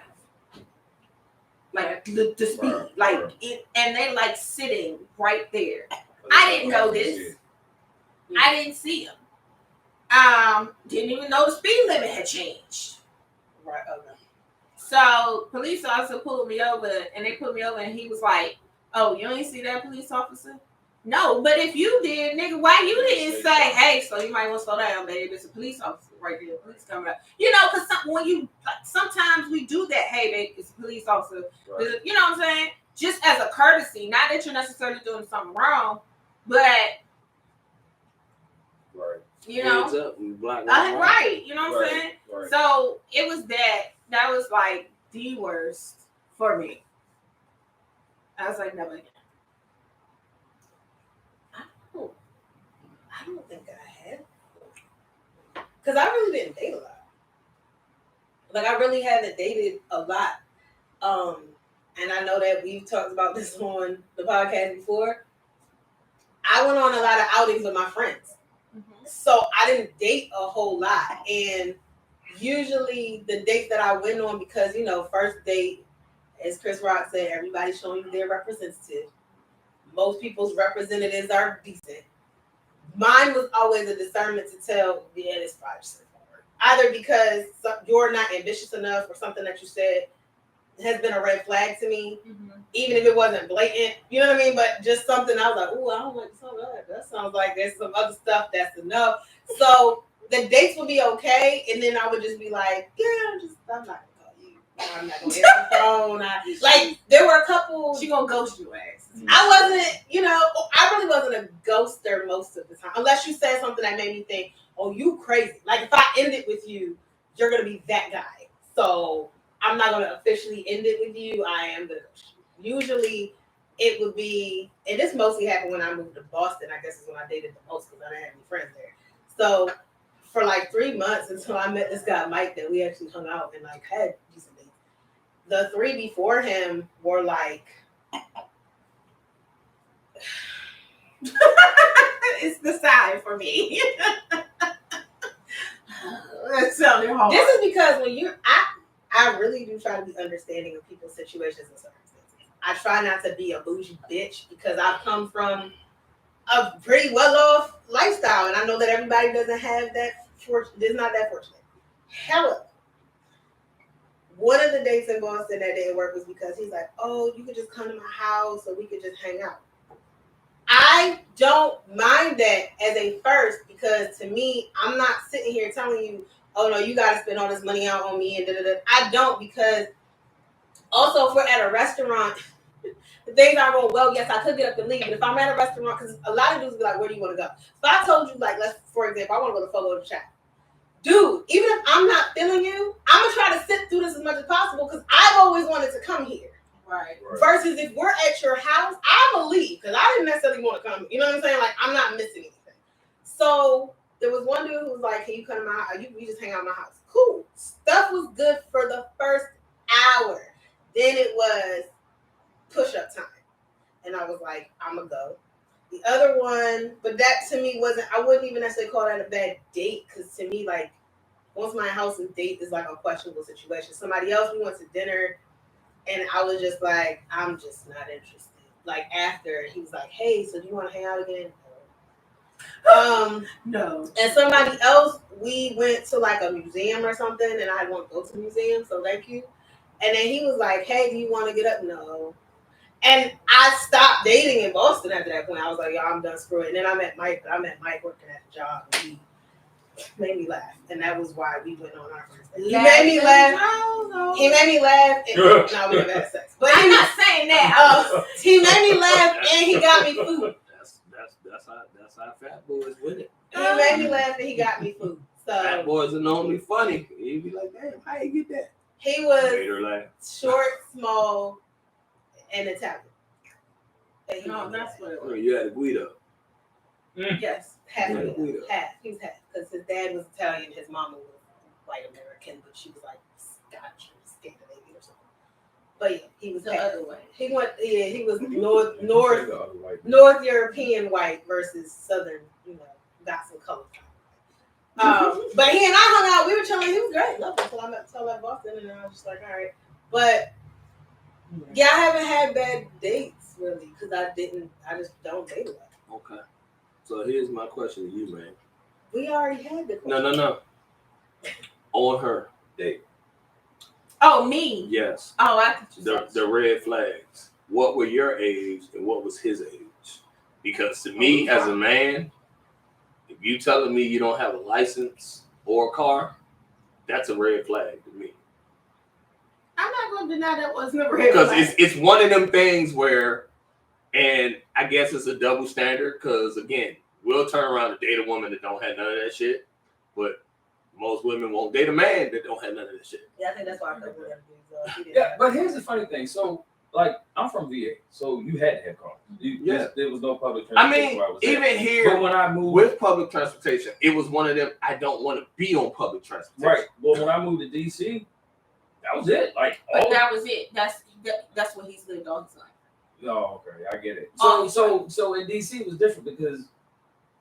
The speed. Right. And they sitting right there. I didn't know this. I didn't see him. Didn't even know the speed limit had changed. Right. Okay. So police officer pulled me over, and they pulled me over, and he was like, "Oh, you ain't see that police officer?" No, but if you did, nigga, why you didn't say, "Hey, so you might want to slow down, babe? It's a police officer right there. Police coming up." Because sometimes we do that. Hey, babe, it's a police officer. Right. You know what I'm saying? Just as a courtesy, not that you're necessarily doing something wrong, but Right. Hands up and black. right. You know what I'm saying? Right. So it was that was the worst for me. I was like, never again. I don't think I had. Because I really didn't date a lot. I really haven't dated a lot. And I know that we've talked about this on the podcast before. I went on a lot of outings with my friends. Mm-hmm. So I didn't date a whole lot. And usually the dates that I went on, because, first date, as Chris Rock said, everybody's showing you their representative. Most people's representatives are decent. Mine was always a discernment to tell, yeah, this probably just won't work. Either because you're not ambitious enough or something that you said has been a red flag to me, even if it wasn't blatant, you know what I mean? But just something I was like, oh, I don't like some of that. That sounds like there's some other stuff that's enough. So the dates would be okay, and then I would just be like, yeah, I'm not gonna call you. I'm not gonna answer the phone. There were a couple. She gonna ghost your ass. I wasn't, I really wasn't a ghoster most of the time, unless you said something that made me think, oh, you crazy. If I end it with you, you're gonna be that guy. So I'm not gonna officially end it with you. I am gonna ghost you. Usually it would be, and this mostly happened when I moved to Boston. I guess is when I dated the most because I didn't have any friends there. So for 3 months until I met this guy Mike that we actually hung out and had decent dates. The 3 before him were it's the sign for me. That sounded hard. This is because when I really do try to be understanding of people's situations and circumstances. I try not to be a bougie bitch because I've come from a pretty well-off lifestyle, and I know that everybody doesn't have that fortune. Is not that fortunate. However, one of the dates in Boston that didn't work was because he's like, "Oh, you could just come to my house, or we could just hang out." I don't mind that as a first because to me, I'm not sitting here telling you, "Oh no, you got to spend all this money out on me," and da da da. I don't, because also if we're at a restaurant. The things are going well. Yes, I could get up and leave, but if I'm at a restaurant, because a lot of dudes be like, "Where do you want to go?" If I told you, like, for example, I want to go to Photo Chat, dude. Even if I'm not feeling you, I'm gonna try to sit through this as much as possible because I've always wanted to come here. Right. Versus if we're at your house, I'm gonna leave because I didn't necessarily want to come. You know what I'm saying? Like, I'm not missing anything. So there was one dude who was like, "Can you come to my house? You just hang out in my house." Cool. Stuff was good for the first hour. Then it was push-up time, and I was like, I'm gonna go. The other one, but that to me wasn't, I wouldn't even necessarily call that a bad date, because to me, like, once my house and date is like a questionable situation. Somebody else, we went to dinner, and I was just like, I'm just not interested. Like, after, he was like, "Hey, so do you want to hang out again?" No. And somebody else, we went to like a museum or something, and I want to go to the museum, so thank you. And then he was like, "Hey, do you want to get up?" No. And I stopped dating in Boston after that point. I was like, "Yo, I'm done screwing." And then I met Mike working at the job, and he made me laugh. And that was why we went on our first date. He made me laugh. He made me laugh. And, no, we never had sex. But I'm not saying that. he made me laugh, and he got me food. That's how fat boys win it. He made me laugh, and he got me food. Fat So boys are normally funny. You'd be like, "Damn, how you get that?" he was Made her laugh. short, small, and Italian. And he No, was that's what it was. You had a Guido. Yes, half. Yeah, Guido. Half. He was half because his dad was Italian, his mama was white American, but she was like Scotch or Scandinavian or something. But yeah, he was The half. other way. He went. Yeah, he was North European white versus Southern. You know, got some color. But he and I hung out. We were chilling. He was great. Loved it. Until I left Boston, and I was just like, all right. But yeah, I haven't had bad dates really because I just don't date a lot. Okay. So here's my question to you, man. We already had the question. No. On her date. Oh, me? Yes. Oh, I thought you said The red flags. What were your age and what was his age? Because to me, as a man, if you telling me you don't have a license or a car, that's a red flag to me. I'm not going to deny that wasn't a red Because flag. it's one of them things where, and I guess it's a double standard. Because again, we'll turn around and date a woman that don't have none of that shit, but most women won't date a man that don't have none of that shit. Yeah, I think that's why I put whatever. Yeah, but here's the funny thing. So, like, I'm from VA, so you had to have cars. There was no public transportation. I mean, where I was even at. here, But when I moved with public transportation, it was one of them. I don't want to be on public transportation. right, well, when I moved to DC, that was it. Like, But that was it. That's what he's lived all his life. oh, okay, I get it. Oh, So in DC it was different because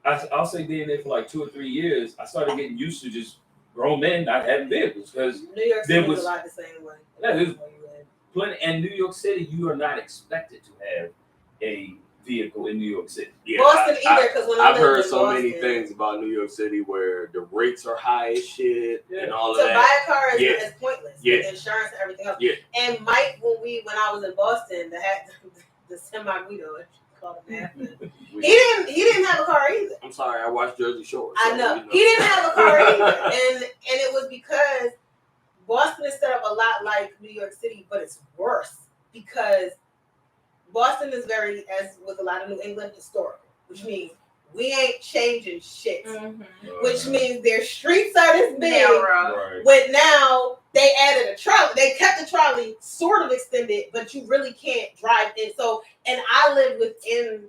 I'll say being there for like 2 or 3 years, I started getting used to just grown men not having vehicles because New York there City was was- a lot the same way. Yeah, there's plenty. And New York City, you are not expected to have a vehicle in New York City. Yeah, Boston either, because when I I've lived heard in so Boston, many things about New York City where the rates are high as shit and all of to that. buy a car is, Yeah. is pointless. Yeah. With insurance and everything else. Yeah. And Mike, when I was in Boston, the semi Guido, called him Panther. He didn't have a car either. I'm sorry, I watched Jersey Shore. I so, know. you know. He didn't have a car either. And it was because Boston is set up a lot like New York City, but it's worse because Boston is very, as with a lot of New England, historical, which means we ain't changing shit. Mm-hmm. Which means their streets are this big. Narrow. Right. But now they added a trolley. They kept the trolley sort of extended, but you really can't drive in. So, and I lived within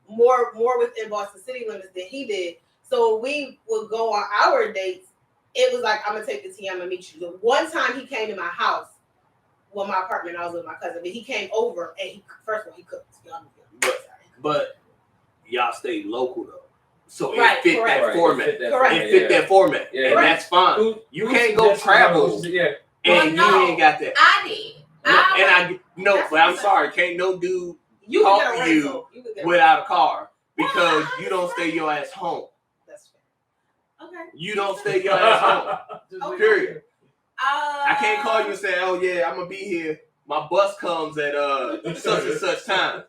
more within Boston city limits than he did. So we would go on our dates. It was like, I'm gonna take the T, I'm gonna meet you. The one time he came to my house, well, my apartment, I was with my cousin, but he came over and first of all, he cooked. But y'all stayed local though. So Right, it fit correct. that format. It fit that Correct. It fit that format. Yeah. And that's fine. You can't go travel Yeah. and Well, no. you ain't got that. I did. But I'm sorry, can't no dude You talk can get a to you rental. You can get a without a car because you don't stay your ass home. That's fair. Okay. You don't stay your ass home. Okay. Period. I can't call you and say, "Oh yeah, I'm gonna be here. My bus comes at such and such time."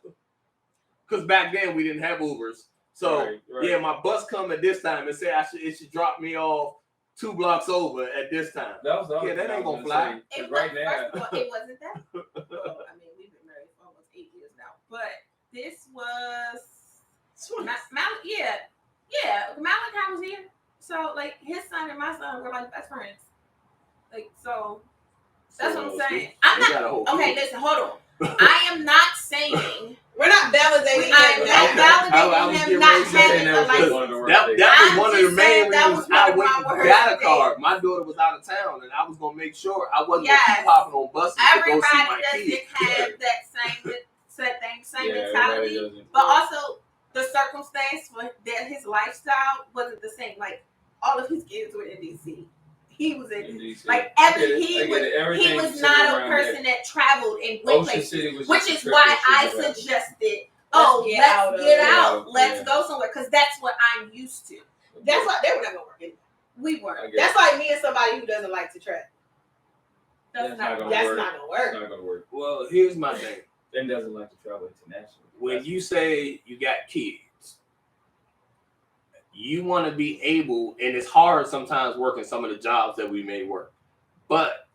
Because back then we didn't have Ubers, so Right. yeah, my bus come at this time and say it should drop me off 2 blocks over at this time. That was the other Yeah, that thing ain't I was gonna fly. say, 'cause It right was, now, first of all, it wasn't that. Well, I mean, we've been married for almost 8 years now, but this was Malachi was here, so like his son and my son were like best friends. Like so, that's what I'm saying. I'm not okay. Listen, hold on. I am not saying We're not validating I'm him. not validating him not having a license. That was one of the main that reasons was one I of went my and words got a today. car. My daughter was out of town, and I was gonna make sure I wasn't Yes. gonna keep hopping on buses to go see Everybody my doesn't kids. have that same yeah, mentality. everybody doesn't. But also, the circumstance for that his lifestyle wasn't the same. Like all of his kids were in DC. He was in DC. like I get every it, I get it. Everything he was centered not a around person that traveled and that. went Ocean places, City was which just a is trip why that I she was having. suggested, Let's let's get get out out, of- let's Yeah. go somewhere, because that's what I'm used to. That's why they were not gonna work anyway. We I weren't. get That's it. like me and somebody who doesn't like to travel. That's That's not not gonna That's work. not gonna It's work. not gonna work. Well, here's my thing. Ben doesn't like to travel internationally. When you say you got kids, you want to be able, and it's hard sometimes working some of the jobs that we may work. But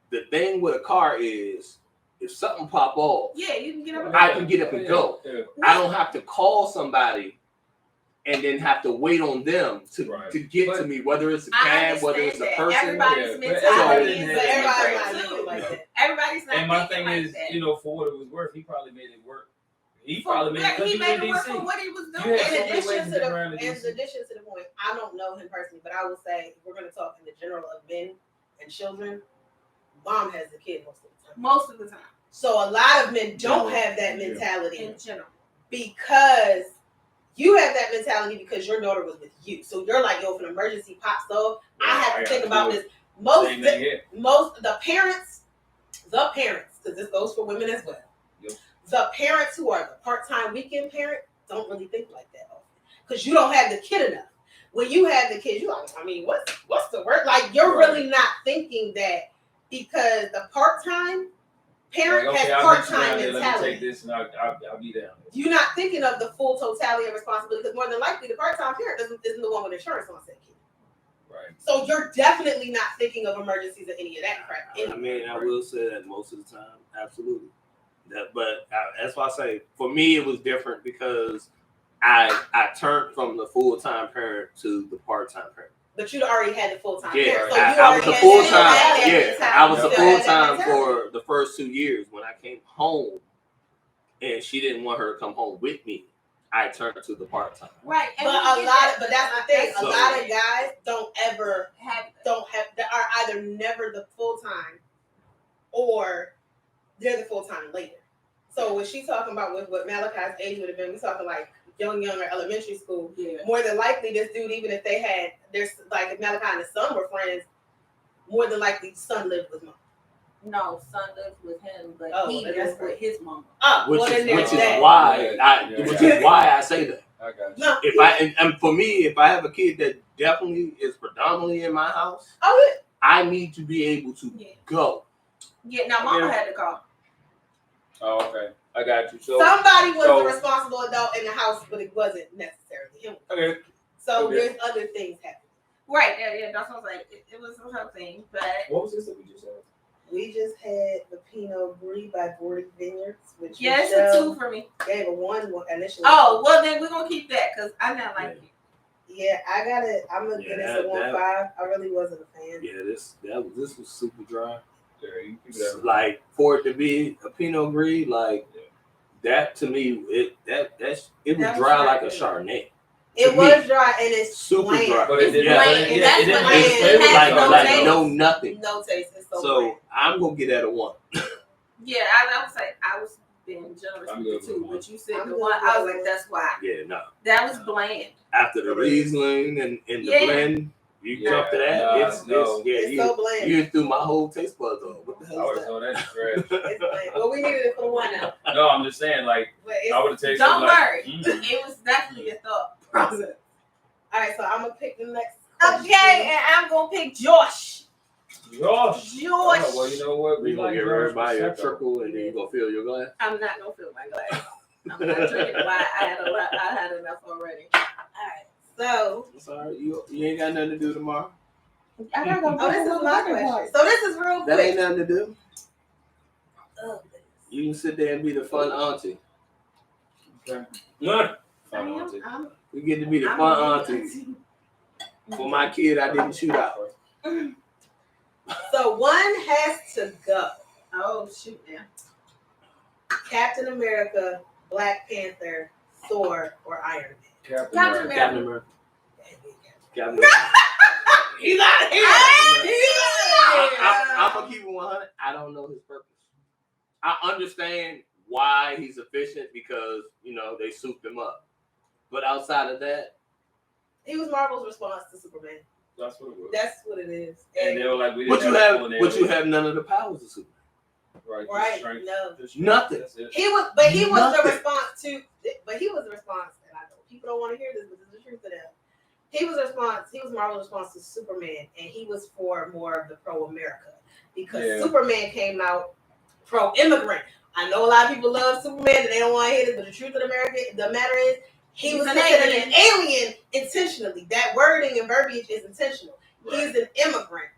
the thing with a car is, if something pop off, Yeah, you can get up. I can get up and go. Yeah. I don't have to call somebody and then have to wait on them to get to But me, whether it's a I cab, whether it's a understand that. person. Everybody's Yeah, but mentality everybody is But everybody's not different thinking too. like that. Everybody's not And my thinking thing like is, that. for what it was worth, he probably made it work. He For probably made it what? because He he was made in it work for DC. what he was doing. You had so In many ways addition to to get around to in DC. addition to the point, I don't know him personally, but I will say if we're gonna talk in the general of men and children, mom has the kid most of the time. Most of the time, So a lot of men don't have that mentality in general. because you have that mentality because your daughter was with you. So you're like, yo, if an emergency pops off, I have to think about this. Same thing here. The parents, because this goes for women as well. Yep. The parents who are the part-time weekend parent don't really think like that often because you don't have the kid enough. When you have the kids, you're like, I mean, what's the word? Like you're really not thinking that because the part-time parent Like, has I'll part-time meet you down there, let me mentality. take this and I'll be down there. You're not thinking of the full totality of responsibility because more than likely the part-time parent isn't the one with insurance on said kid. Right. So you're definitely not thinking of emergencies or any of that crap. I mean, I will say that most of the time, absolutely. That's why I say for me it was different because I turned from the full-time parent to the part-time parent. But you already had the full-time Yeah, parent. So I you was already a had full-time. that Yeah, mentality. I was a You still had that full-time mentality. for the first 2 years. When I came home, and she didn't want her to come home with me, I turned to the part-time. Right. But that's the thing. So- A lot of guys don't have that are either never the full-time or they're the full-time later. So when she's talking about what Malachi's age would have been, we're talking like young or elementary school. Yeah. More than likely, this dude, even if they had, there's like if Malachi and his son were friends, more than likely, the son lived with mom. No, son lived with him, but Oh, he well, lived that's with his mom. Oh, Which well, then there's is that. why Yeah. I say that. I got you. No. If I and for me, if I have a kid that definitely is predominantly in my house, Oh, I need to be able to Yeah. go. Yeah. Now, mama Yeah. had to call. Oh, okay. I got you. So somebody was so- the responsible adult in the house, but it wasn't necessarily him. okay. So Okay. there's other things happening. Right. Yeah. That's what I was like. It was her thing, but What was this that we just said? We just had the Pinot Gris by Boordy Vineyards, which yeah, it's a Michelle 2 for me. gave a 1 initially. Oh, well then we're gonna keep that because I not like it. Yeah, I got it. I'm gonna give this a 1.5. I really wasn't a fan. Yeah, this was super dry. Yeah, you keep that. Like for it to be a Pinot Gris, like that to me, it was That was dry right. like a Chardonnay. It To was me. dry and it's Super bland. dry. But it didn't. Yeah. Bland, and it that's didn't what have it the is. flavor It has like no like taste. no nothing. No taste. It's so So bland. I'm gonna get that a 1. Yeah, I was like, I was being generous I'm with good the 2, with one. but you said I'm the good 1. with I was one. like, that's why. Yeah, no. That was bland. After the Riesling and the Yeah. blend, You Yeah, jump to that. nah, it's no. yeah. It's so bland. You threw my whole taste buds off. What the I hell would is have that? thrown that in the trash. It's bland. Well, we needed it for the one now. No, I'm just saying, like, But it's, I would have taken Don't like, worry. It was definitely a thought process. all right, so I'm gonna pick the next. Okay, and I'm gonna pick Josh. Josh. Josh. Oh, well, you know what? We gonna like give Josh everybody a Prosecco. trickle and then you gonna fill your glass. I'm not gonna fill my glass. I'm not drinking wine. I had enough already. All right, so Sorry, you ain't got nothing to do tomorrow. I gotta go. oh, this is my question. So this is real That ain't quick. nothing to do. Oh, You can sit there and be the fun auntie. Okay. I mean, You get to be the fun auntie. For my kid, I didn't shoot out. So one has to go. Oh shoot! Now. Captain America, Black Panther, Thor, or Iron Man. Captain Captain America. Captain America. Captain He's out of here. I'm gonna keep it 100. I don't know his purpose. I understand why he's efficient because they souped him up, but outside of that, He was Marvel's response to Superman. That's what it was. That's what it is. And they were like, we but didn't you have have, full but you nails. have none of the powers of Superman. Right. Right, Just strength. no. Just strength. Nothing. That's it. He was the Nothing. response to. But he was the response, and I know people don't want to hear this, but it's the truth of them. He was Marvel's response to Superman, and he was for more of the pro-America because Yeah. Superman came out pro-immigrant. I know a lot of people love Superman and they don't want to hear this, but the truth of the matter is he was an considered alien. an alien intentionally. That wording and verbiage is intentional. He's an immigrant,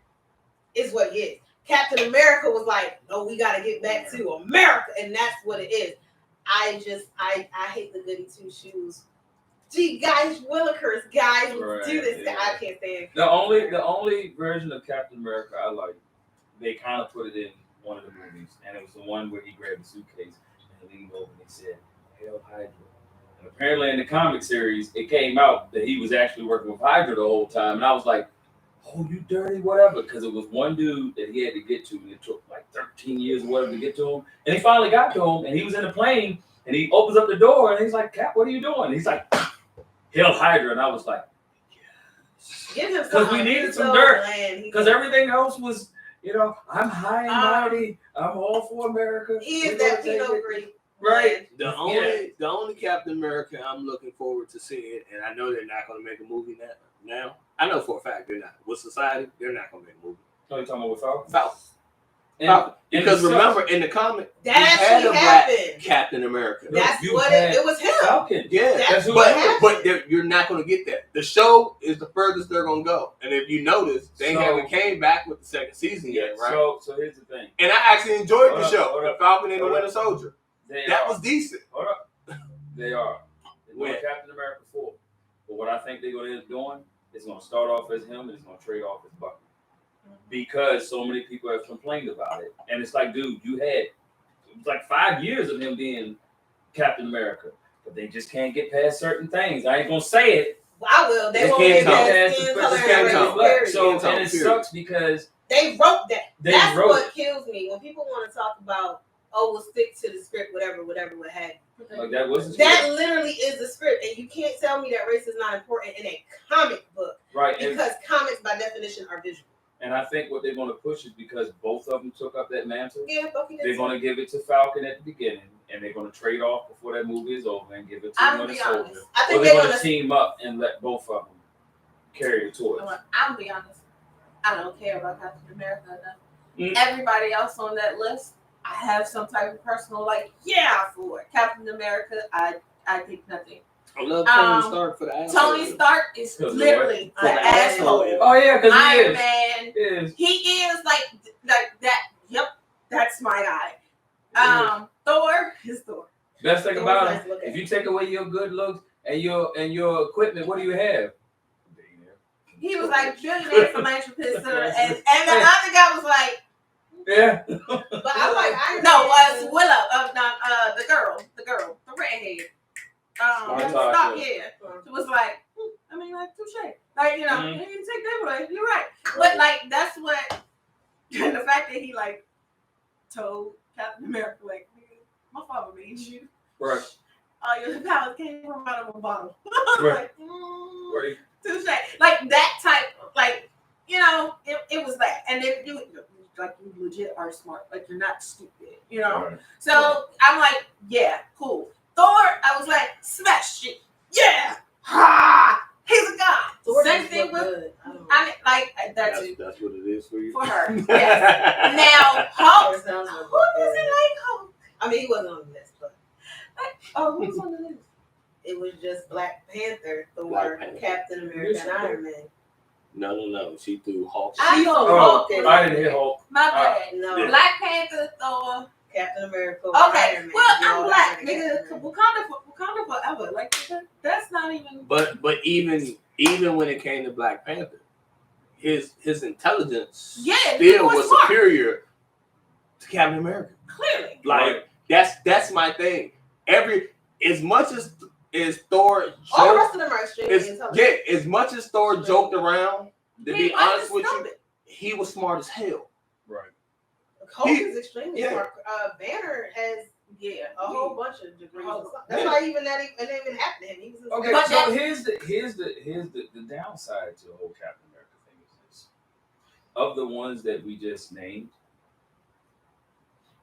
is what he is. Captain America was like, no, we got to get back to America, and that's what it is. I hate the goody two shoes. Gee, guys, Willikers, guys, let's do this. Right, yeah. I can't stand. The only version of Captain America I like, they kind of put it in one of the movies, and it was the one where he grabbed the suitcase and leaned over and he said, "Hail Hydra." And apparently in the comic series, it came out that he was actually working with Hydra the whole time, and I was like, "Oh, you dirty whatever," because it was one dude that he had to get to, and it took like 13 years or whatever to get to him, and he finally got to him, and he was in the plane, and he opens up the door, and he's like, "Cap, what are you doing?" And he's like, "Hail Hydra," and I was like, Give him because we something. needed He's some so dirt. bland. Because everything else was, I'm high and mighty. I'm all for America. He is We're that gonna take Pinot it. Gris. Right. The only Captain America I'm looking forward to seeing, and I know they're not going to make a movie now. I know for a fact they're not. With Society, they're not going to make a movie. No, you're talking about with Falcon? Falcon. And- Falcon. and Because it remember, sucks. in the comic, That you had actually a black happened. Captain America. That's You what had it was him. Falcon. Yeah, That's who but it happened. but you're not going to get that. The show is the furthest they're going to go, and if you notice, they So- haven't came back with the second season yet, right? So here's the thing. And I actually enjoyed Hold the up, show, hold The up, Falcon and the hold Winter up. Soldier. They That are. was decent. Hold up. They are. They're doing When? Captain America 4. But what I think they're going to end up doing is going to start off as him and it's going to trade off as Bucky. Because so many people have complained about it. And it's like, dude, it was like 5 years of him being Captain America. But they just can't get past certain things. I ain't going to say it. I will. They They won't can't get talk. that skin color They and can't race, talk. period. So, Can't talk, and it period. sucks because They wrote that. they That's wrote what it. kills me when people want to talk about, oh, we'll stick to the script, whatever, what have you. Like that wasn't That literally is the script, and you can't tell me that race is not important in a comic book right. And, because comics, by definition, are visual. and I think what they're going to push is because both of them took up that mantle. Yeah, Bucky did. They're going to give it to Falcon at the beginning, and they're going to trade off before that movie is over and give it to I'm Winter gonna be Soldier. honest. I Or think they're they're going gonna. to team up and let both of them carry the torch. I'm gonna be honest. I don't care about Captain America enough. Mm. Everybody else on that list, I have some type of personal for it. Captain America, I think nothing. I love Tony Um, Stark for the asshole. Tony Stark is Because of literally what? an For the asshole. asshole. Oh yeah, because he Iron is. Man, He is. he is like that. Yep, that's my guy. Thor is Thor. Best thing Thor's about nice him, to look at. if you take away your good looks and your equipment, what do you have? He was like billionaire philanthropist, and the other guy was like, Yeah. But I like Iron no, Man. Willow, the girl, the redhead. Stop, yeah. It was like, I mean, like, touche. Like, you Mhm. didn't take that away. You're right. But, like, that's what, the fact that he, like, told Captain America, like, nigga, my father made you. Right. All your powers came from out of a bottle. Right. Like, Right. touche. Like, that type, like, it was that. And if you like, you legit are smart, like you're not stupid, you know. Right. So I'm like, yeah, cool. Thor, I was like, smash shit, yeah, ha, he's a god. Thor Same just thing looked with, good. I mean, like that's That's what it is for you. for her. Yes. Now Hulk, Thor sounds who good. doesn't like Hulk? I mean, he wasn't on the list, but Oh, who was on the list? it was just Black Panther, Thor, Black Panther. Captain America, and Iron Man. No. She threw Hawk. I know Oh, Hulk is. I didn't hear Hulk. My bad. No, Yeah. Black Panther, Thor. Captain America. Okay, Iron Man. well, They all I'm black, got together. nigga. Wakanda forever. Like that's not even. But even when it came to Black Panther, his intelligence Yeah, still he was was smart. superior to Captain America. Clearly. Like that's my thing. As much as Thor All the joked, rest of them are extremely intelligent. as much as Thor joked around, to be honest with you, understood it. he was smart as hell. Right. Hulk He- is extremely yeah. smart. Banner has Yeah. a whole bunch of degrees. Hulk. That's Yeah. not even that. It didn't even happen to him. He was Okay, But so that- here's the downside to the whole Captain America thing is this. Of the ones that we just named,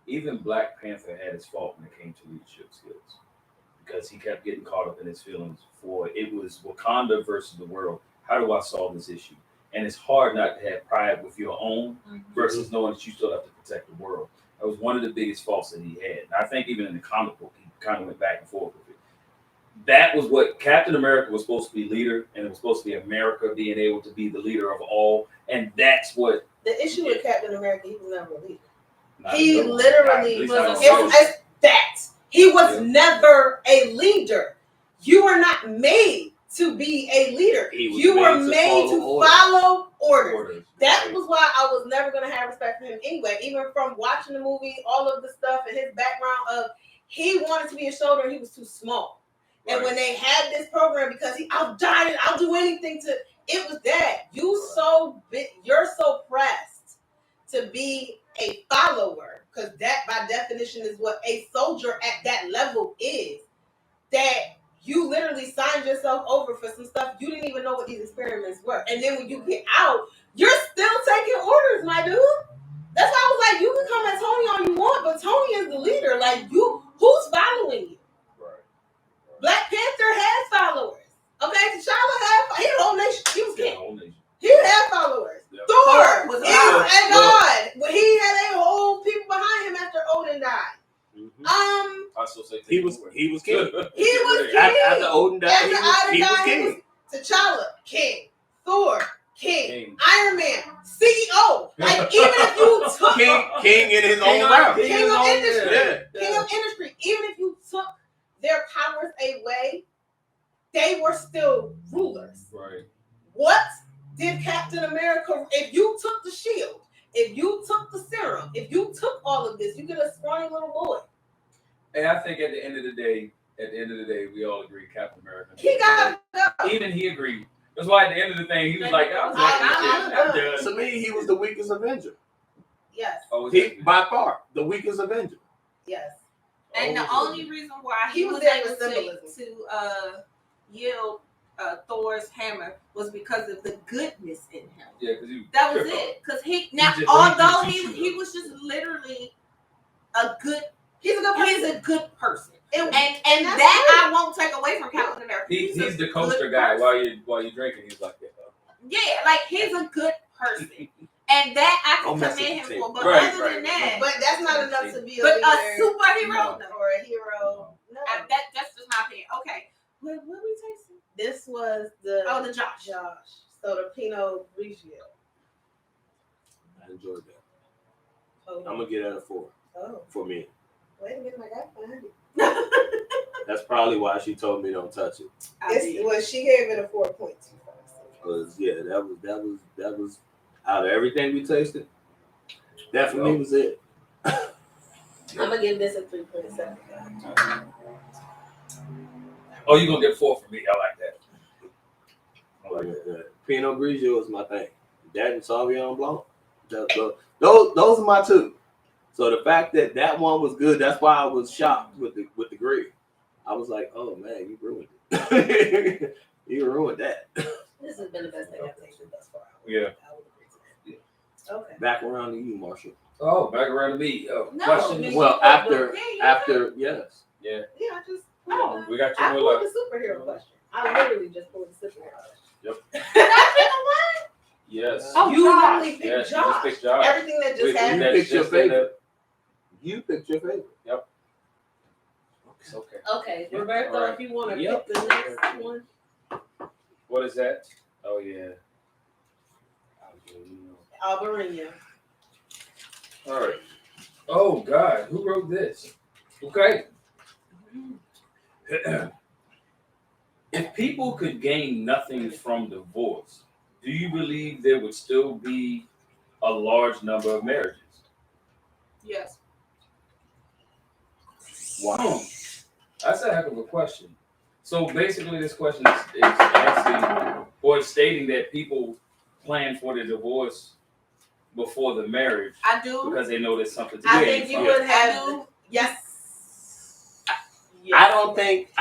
even Black Panther had his fault when it came to leadership skills. Because he kept getting caught up in his feelings for it was Wakanda versus the world. How do I solve this issue? And it's hard not to have pride with your own versus knowing that you still have to protect the world. That was one of the biggest faults that he had. And I think even in the comic book, he kind of went back and forth with it. That was what Captain America was supposed to be leader, and it was supposed to be America being able to be the leader of all. And that's what the issue with Captain America. He was never a leader. not He no, literally at least was not a on It social. was as that. He was Yeah. never a leader. You are not made to be a leader. He was You were made to made to follow orders. follow orders. orders. That Right. was why I was never gonna have respect for him anyway. Even from watching the movie, all of the stuff and his background of he wanted to be a shoulder and he was too small. And Right. when they had this program, because I'll die and I'll do anything to, it was that you're so pressed to be a follower, because that by definition is what a soldier at that level is, that you literally signed yourself over for some stuff you didn't even know what these experiments were. And then when you get out, you're still taking orders, my dude. That's why I was like, you can come at Tony all you want, but Tony is the leader. Like, who's following you? Right. Black Panther has followers. Okay, T'Challa had, he had a whole nation. He was Yeah, king. whole nation. He had followers. Yeah. Thor was is God. a god. When he had a whole people behind him after Odin died. Mhm. I still say He was king. He was king. After Odin died, After he Odin was died, king. T'Challa, king. Thor, king. King. Iron Man, CEO. Like, even if you took King in his own route. King of industry. Yeah. King of industry, even if you took their powers away, they were still rulers. Right. What did Captain America, if you took the shield, if you took the serum, if you took all of this, you get a scrawny little boy. And I think at the end of the day, we all agree Captain America. He got to go. Even he agreed. That's why at the end of the thing, he was like, I'm done. To me, he was the weakest Avenger. Yes, Oh, He, by far, the weakest Avenger. yes. And the Oh, only reason why He he was was there able for symbolism. to yield Thor's hammer was because of the goodness in him. Yeah, because he That was it. Because he just- although he he was just literally a good, He's a good person. he's a good person, And and that's that I won't take away from Captain America. He's a the coaster good guy person. while you're drinking. He's like, Yeah, like he's a good person, and that I Don't can mess commend with him the for. But Right, other right, than that, but that's not enough to be a but a leader superhero, No. or a hero. No. that's just my opinion. Okay, what we tasting? This was the Oh, the Josh. So the Pinot Grigio. I enjoyed that. Hold I'm on. gonna get at a 4 Oh, for me. wait a minute, I got it. That's probably why she told me don't touch it. Well, she gave it a 4.25. Cause yeah, that was out of everything we tasted. That for me was it. I'm gonna give this a 3.7. oh, you're gonna get 4 from me. I like that. I like that. Pinot Grigio is my thing. That and Sauvignon Blanc. Those are my two. So the fact that that one was good, that's why I was shocked with the Gris. I was like, oh man, you ruined it. You ruined that. This has been the best thing I've tasted thus far. Yeah. I would agree to that. Okay. Back around to you, Marshall. Oh, back around to me. No, Question. Miss- Well, Yeah, after yes. Yeah. Yeah, I just. Oh, We got two I more pulled left. the superhero question. I literally just pulled the superhero question. Yes. Oh, you Josh. literally picked Yes, you Josh. just picked Josh. Everything that just Wait, happened. You that's picked your just in favorite. You picked your favorite. It's okay. Okay, Roberto, All right. if you want to Yep. pick the next one. What is that? Oh yeah. Albariño. All right. Oh God, who wrote this? Okay. If people could gain nothing from divorce, do you believe there would still be a large number of marriages? Yes. Wow. That's a heck of a question. So basically, this question is asking or stating that people plan for the divorce before the marriage I do. because they know there's something to I gain think you from would it. have. Yes. I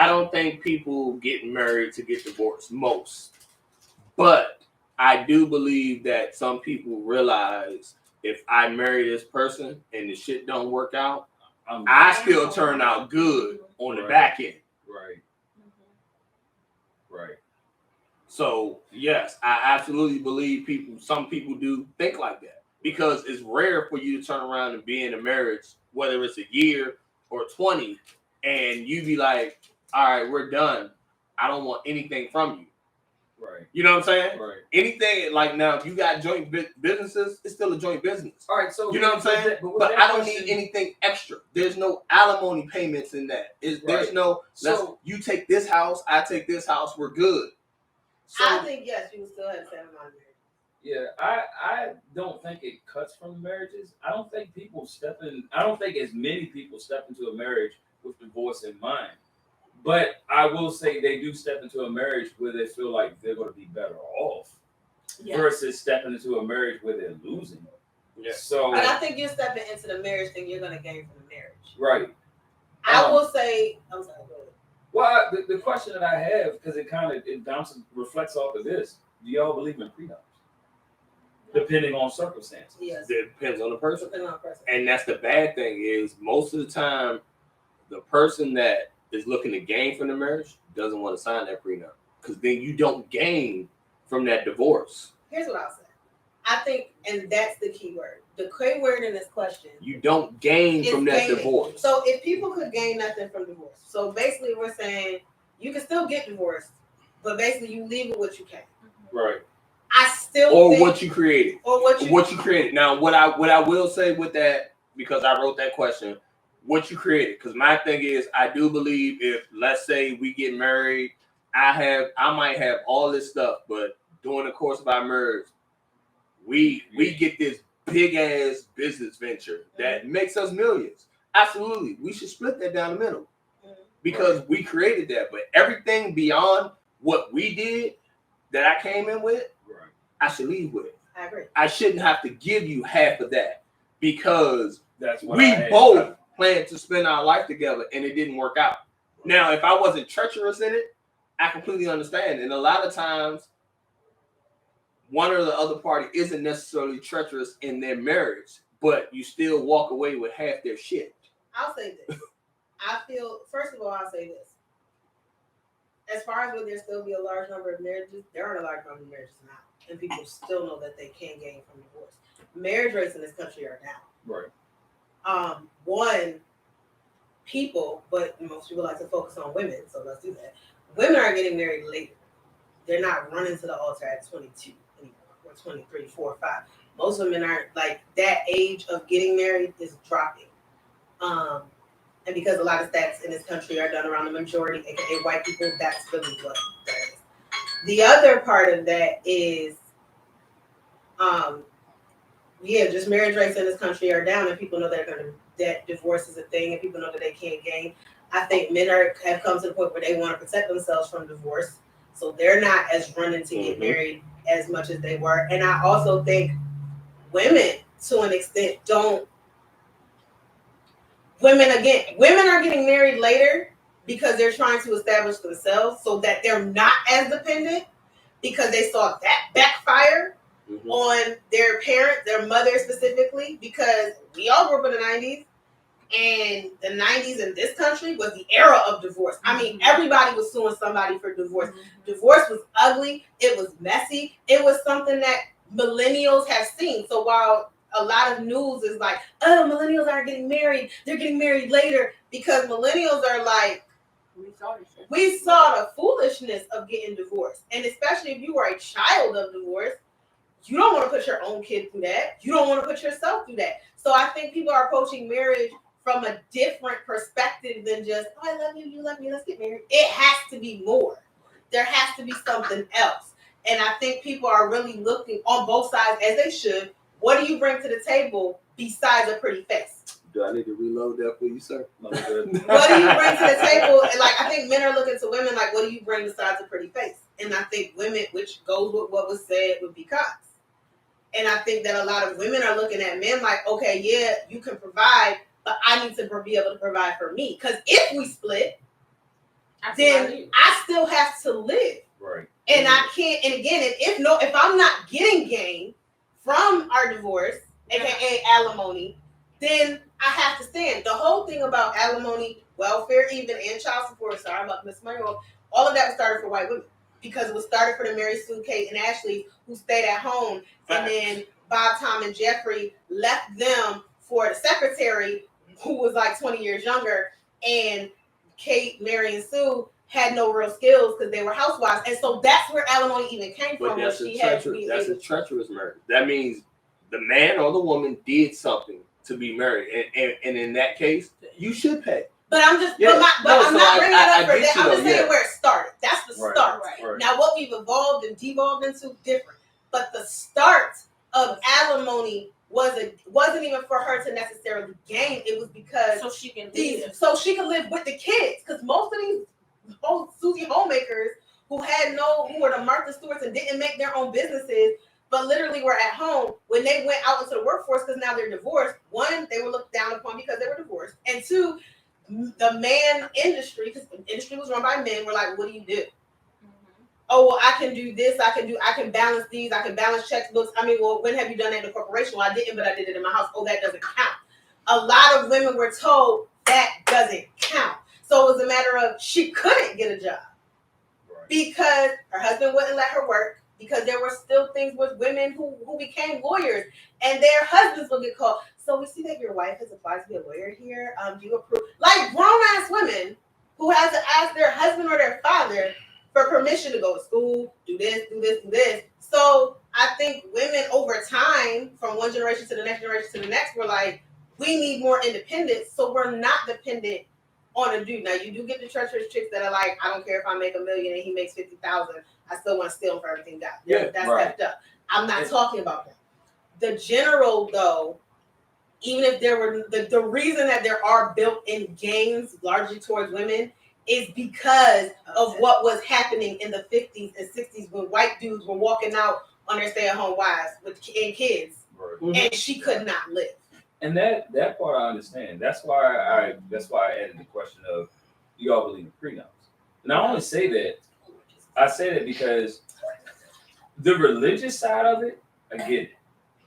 don't think people get married to get divorced, most. But I do believe that some people realize if I marry this person and the shit don't work out, I still turn out good on the Right. back end. Right. Right. So yes, I absolutely believe some people do think like that because it's rare for you to turn around and be in a marriage, whether it's a year or 20, and you be like, all right, we're done. I don't want anything from you. Right. You know what I'm saying? Right. Anything like now, if you got joint businesses, it's still a joint business. All right. So You know what I'm saying? But I don't need anything extra. There's no alimony payments in that. There's Right. no. So- You take this house, I take this house. We're good. So, I think yes, you would still have 7 on there. yeah, I don't think it cuts from marriages. I don't think as many people step into a marriage with divorce in mind. But I will say they do step into a marriage where they feel like they're going to be better off versus stepping into a marriage where they're losing. Yeah. So, And I think you're stepping into the marriage thing you're going to gain from the marriage. right. I will say, I'm sorry, go ahead. Well, the question that I have, because it bounces, reflects off of this. Do y'all believe in prenups? Depending on circumstances. Yes. It depends on the person. Depending on the person. And that's the bad thing is most of the time, the person that is looking to gain from the marriage doesn't want to sign that prenup because then you don't gain from that divorce. Here's what I'll say. I think, and that's the key word. The key word in this question. You don't gain from that gaining. divorce. So if people could gain nothing from divorce, so basically we're saying you can still get divorced, but basically you leave with what you can. Right. I still Or think, what you created. or what you created. Now, what I will say with that, because I wrote that question, what you created. Because my thing is, I do believe if, let's say, we get married, I might have all this stuff, but during the course of our marriage, we get this big ass business venture that makes us millions. Absolutely, we should split that down the middle because we created that. But everything beyond what we did that I came in with, Right. I should leave with it. I agree. I shouldn't have to give you half of that because That's what we I had. both planned to spend our life together and it didn't work out. Now, if I wasn't treacherous in it, I completely understand. And a lot of times, one or the other party isn't necessarily treacherous in their marriage, but you still walk away with half their shit. I'll say this. I feel, first of all, I'll say this. As far as will there still be a large number of marriages, there aren't a large number of marriages now. And people still know that they can gain from divorce. Marriage rates in this country are down. Right. One, people, but most people like to focus on women, so let's do that. Women are getting married later. They're not running to the altar at 22 anymore, or 23, 4, 5. Most women aren't, like, that age of getting married is dropping. And because a lot of stats in this country are done around the majority, aka white people, that's really what that is. The other part of that is, just marriage rates in this country are down, and people know that divorce is a thing, and people know that they can't gain. I think men have come to the point where they want to protect themselves from divorce, so they're not as running to get married as much as they were. And I also think women, to an extent, don't. Women are getting married later because they're trying to establish themselves so that they're not as dependent because they saw that backfire. on their parents, their mother specifically, because we all grew up in the 90s. And the 90s in this country was the era of divorce. I mean, everybody was suing somebody for divorce. Divorce was ugly. It was messy. It was something that millennials have seen. So while a lot of news is like, oh, millennials aren't getting married. They're getting married later. Because millennials are like, we saw the foolishness of getting divorced. And especially if you were a child of divorce, you don't want to put your own kid through that. You don't want to put yourself through that. So I think people are approaching marriage from a different perspective than just, oh, I love you, you love me, let's get married. It has to be more. There has to be something else. And I think people are really looking on both sides, as they should. What do you bring to the table besides a pretty face? Do I need to reload that for you, sir? What do you bring to the table? And like, I think men are looking to women like, what do you bring besides a pretty face? And I think women, which goes with what was said, would be cops. And I think that a lot of women are looking at men like, okay, yeah, you can provide, but I need to be able to provide for me. Because if we split, then I still have to live. Right. And I can't, and again, if I'm not getting gain from our divorce, aka alimony, then I have to stand. The whole thing about alimony, welfare even, and child support, sorry about Miss Monroe, all of that was started for white women. Because it was started for the Mary Sue, Kate, and Ashley who stayed at home. And then Bob, Tom, and Jeffrey left them for the secretary who was like 20 years younger. And Kate, Mary, and Sue had no real skills because they were housewives. And so that's where alimony even came from. But that's a treacherous marriage. That means the man or the woman did something to be married. And in that case, you should pay. But I'm just, I'm not bringing it up for that. I'm just saying where it started. That's the start. Right. Now, what we've evolved and devolved into, different. But the start of alimony wasn't even for her to necessarily gain. It was because so she can live with the kids. Because most of these Susie homemakers who were the Martha Stewarts and didn't make their own businesses, but literally were at home when they went out into the workforce because now they're divorced. One, they were looked down upon because they were divorced, and two, the man industry, because the industry was run by men, were like, what do you do? Oh, well, I can do this, I can balance these, I can balance checkbooks. I mean, well, when have you done that in a corporation? Well, I didn't, but I did it in my house. Oh, that doesn't count. A lot of women were told that doesn't count. So it was a matter of she couldn't get a job because her husband wouldn't let her work, because there were still things with women who became lawyers and their husbands would get called. So we see that your wife has applied to be a lawyer here. Do you approve? Like grown-ass women who had to ask their husband or their father for permission to go to school, do this, do this, do this. So I think women over time, from one generation to the next generation to the next, were like, we need more independence, so we're not dependent on a dude. Now, you do get the treacherous chicks that are like, I don't care if I make $1 million and he makes 50,000, I still want to steal him for everything got. Yeah, that's effed up. I'm not talking about that. The general, though, even if there were the reason that there are built-in gangs largely towards women is because of what was happening in the 50s and 60s when white dudes were walking out on their stay-at-home wives and kids, and she could not live. And that part I understand. That's why I added the question of, do y'all believe in prenups? And I only say that. I say that because the religious side of it, I get it.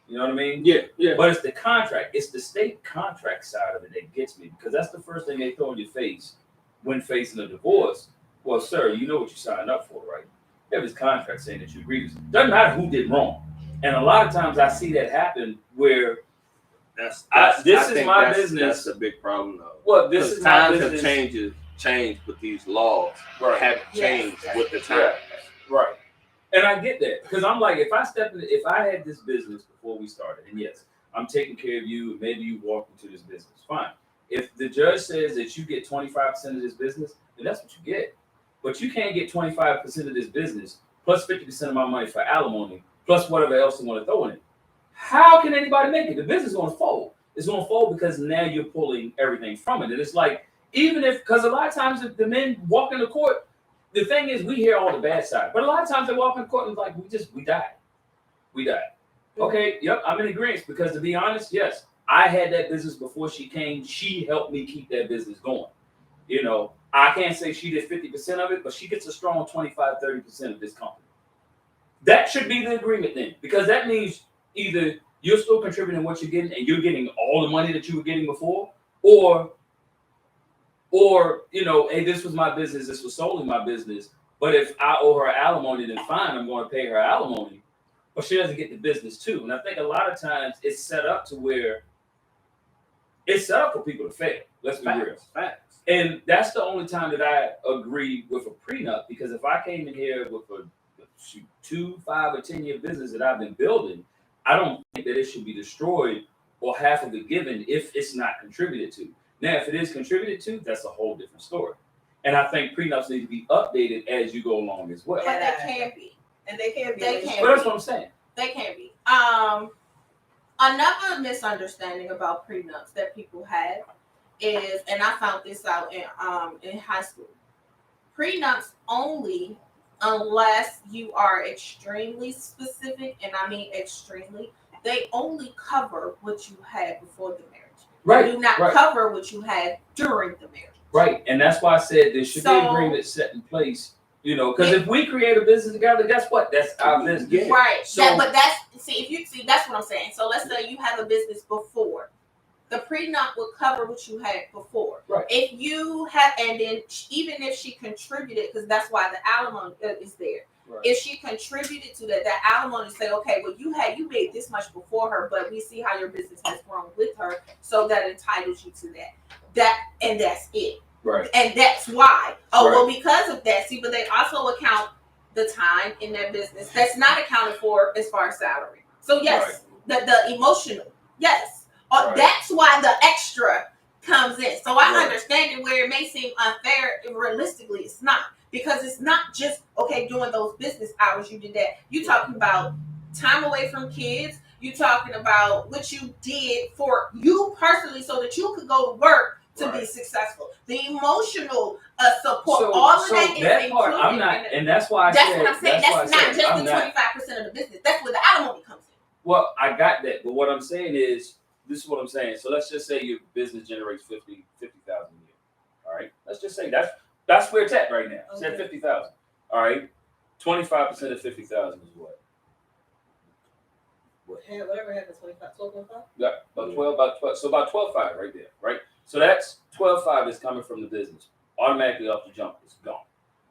You know what I mean? Yeah. But it's the contract. It's the state contract side of it that gets me, because that's the first thing they throw in your face when facing a divorce. Well, sir, you know what you signed up for, right? You have this contract saying that you agree to this. Doesn't matter who did wrong. And a lot of times I see that happen where this is my business. That's a big problem, though. Well, this is times have changed, but these laws haven't changed with the time. Right. And I get that, because I'm like, if I had this business before we started, and yes, I'm taking care of you, maybe you walk into this business, fine. If the judge says that you get 25% of this business, then that's what you get. But you can't get 25% of this business plus 50% of my money for alimony plus whatever else you want to throw in it. How can anybody make it? The business is going to fold. It's going to fold because now you're pulling everything from it. And it's like, because a lot of times if the men walk into court, the thing is, we hear all the bad side. But a lot of times they walk in court and it's like, we died. We died. Okay, yep, I'm in agreement, because to be honest, yes, I had that business before she came. She helped me keep that business going. You know, I can't say she did 50% of it, but she gets a strong 25, 30% of this company. That should be the agreement then, because that means either you're still contributing what you're getting and you're getting all the money that you were getting before, or you know, hey, this was my business, this was solely my business, but if I owe her alimony, then fine, I'm going to pay her alimony, but she doesn't get the business too. And I think a lot of times it's set up to where it's set up for people to fail. Let's be real. Facts. And that's the only time that I agree with a prenup, because if I came in here with a 2, 5, or 10-year business that I've been building, I don't think that it should be destroyed or half of it given if it's not contributed to. Now, if it is contributed to, that's a whole different story. And I think prenups need to be updated as you go along as well. But they can be. And they can be. They can But that's what I'm saying. They can be. Another misunderstanding about prenups that people have is, and I found this out in high school, prenups only unless you are extremely specific, and I mean extremely, they only cover what you had before the marriage. Right. They do not right. cover what you had during the marriage. Right. And that's why I said there should be an agreement set in place, you know, because if we create a business together, guess what? That's our business. Yeah. Right. So, But that's what I'm saying. So let's say you have a business before. The prenup will cover what you had before. Right. If you have, and then even if she contributed, because that's why the alimony is there. Right. If she contributed to that alimony, say, okay, well, you made this much before her, but we see how your business has grown with her, so that entitles you to that. And that's it. Right. And that's why. Oh, Right. well, because of that. See, but they also account the time in that business that's not accounted for as far as salary. So yes, the emotional, yes. Right. That's why the extra comes in. So I Right. understand it where it may seem unfair. Realistically, it's not, because it's not just okay during those business hours you did that. You talking about time away from kids. You talking about what you did for you personally, so that you could go to work to be successful. The emotional support, all of that is that part, included. I'm not, and that's why That's what I'm saying. That's not just I'm the 25% of the business. That's where the alimony comes in. Well, I got that, but what I'm saying is, this is what I'm saying. So let's just say your business generates 50,000 a year. All right. Let's just say that's where it's at right now. It's at 50,000. All right. 25% of 50,000 is what? Whatever happens, 25, 12.5? Yeah, about 12. So about 12.5 right there, right? So that's 12.5 is coming from the business. Automatically off the jump, it's gone.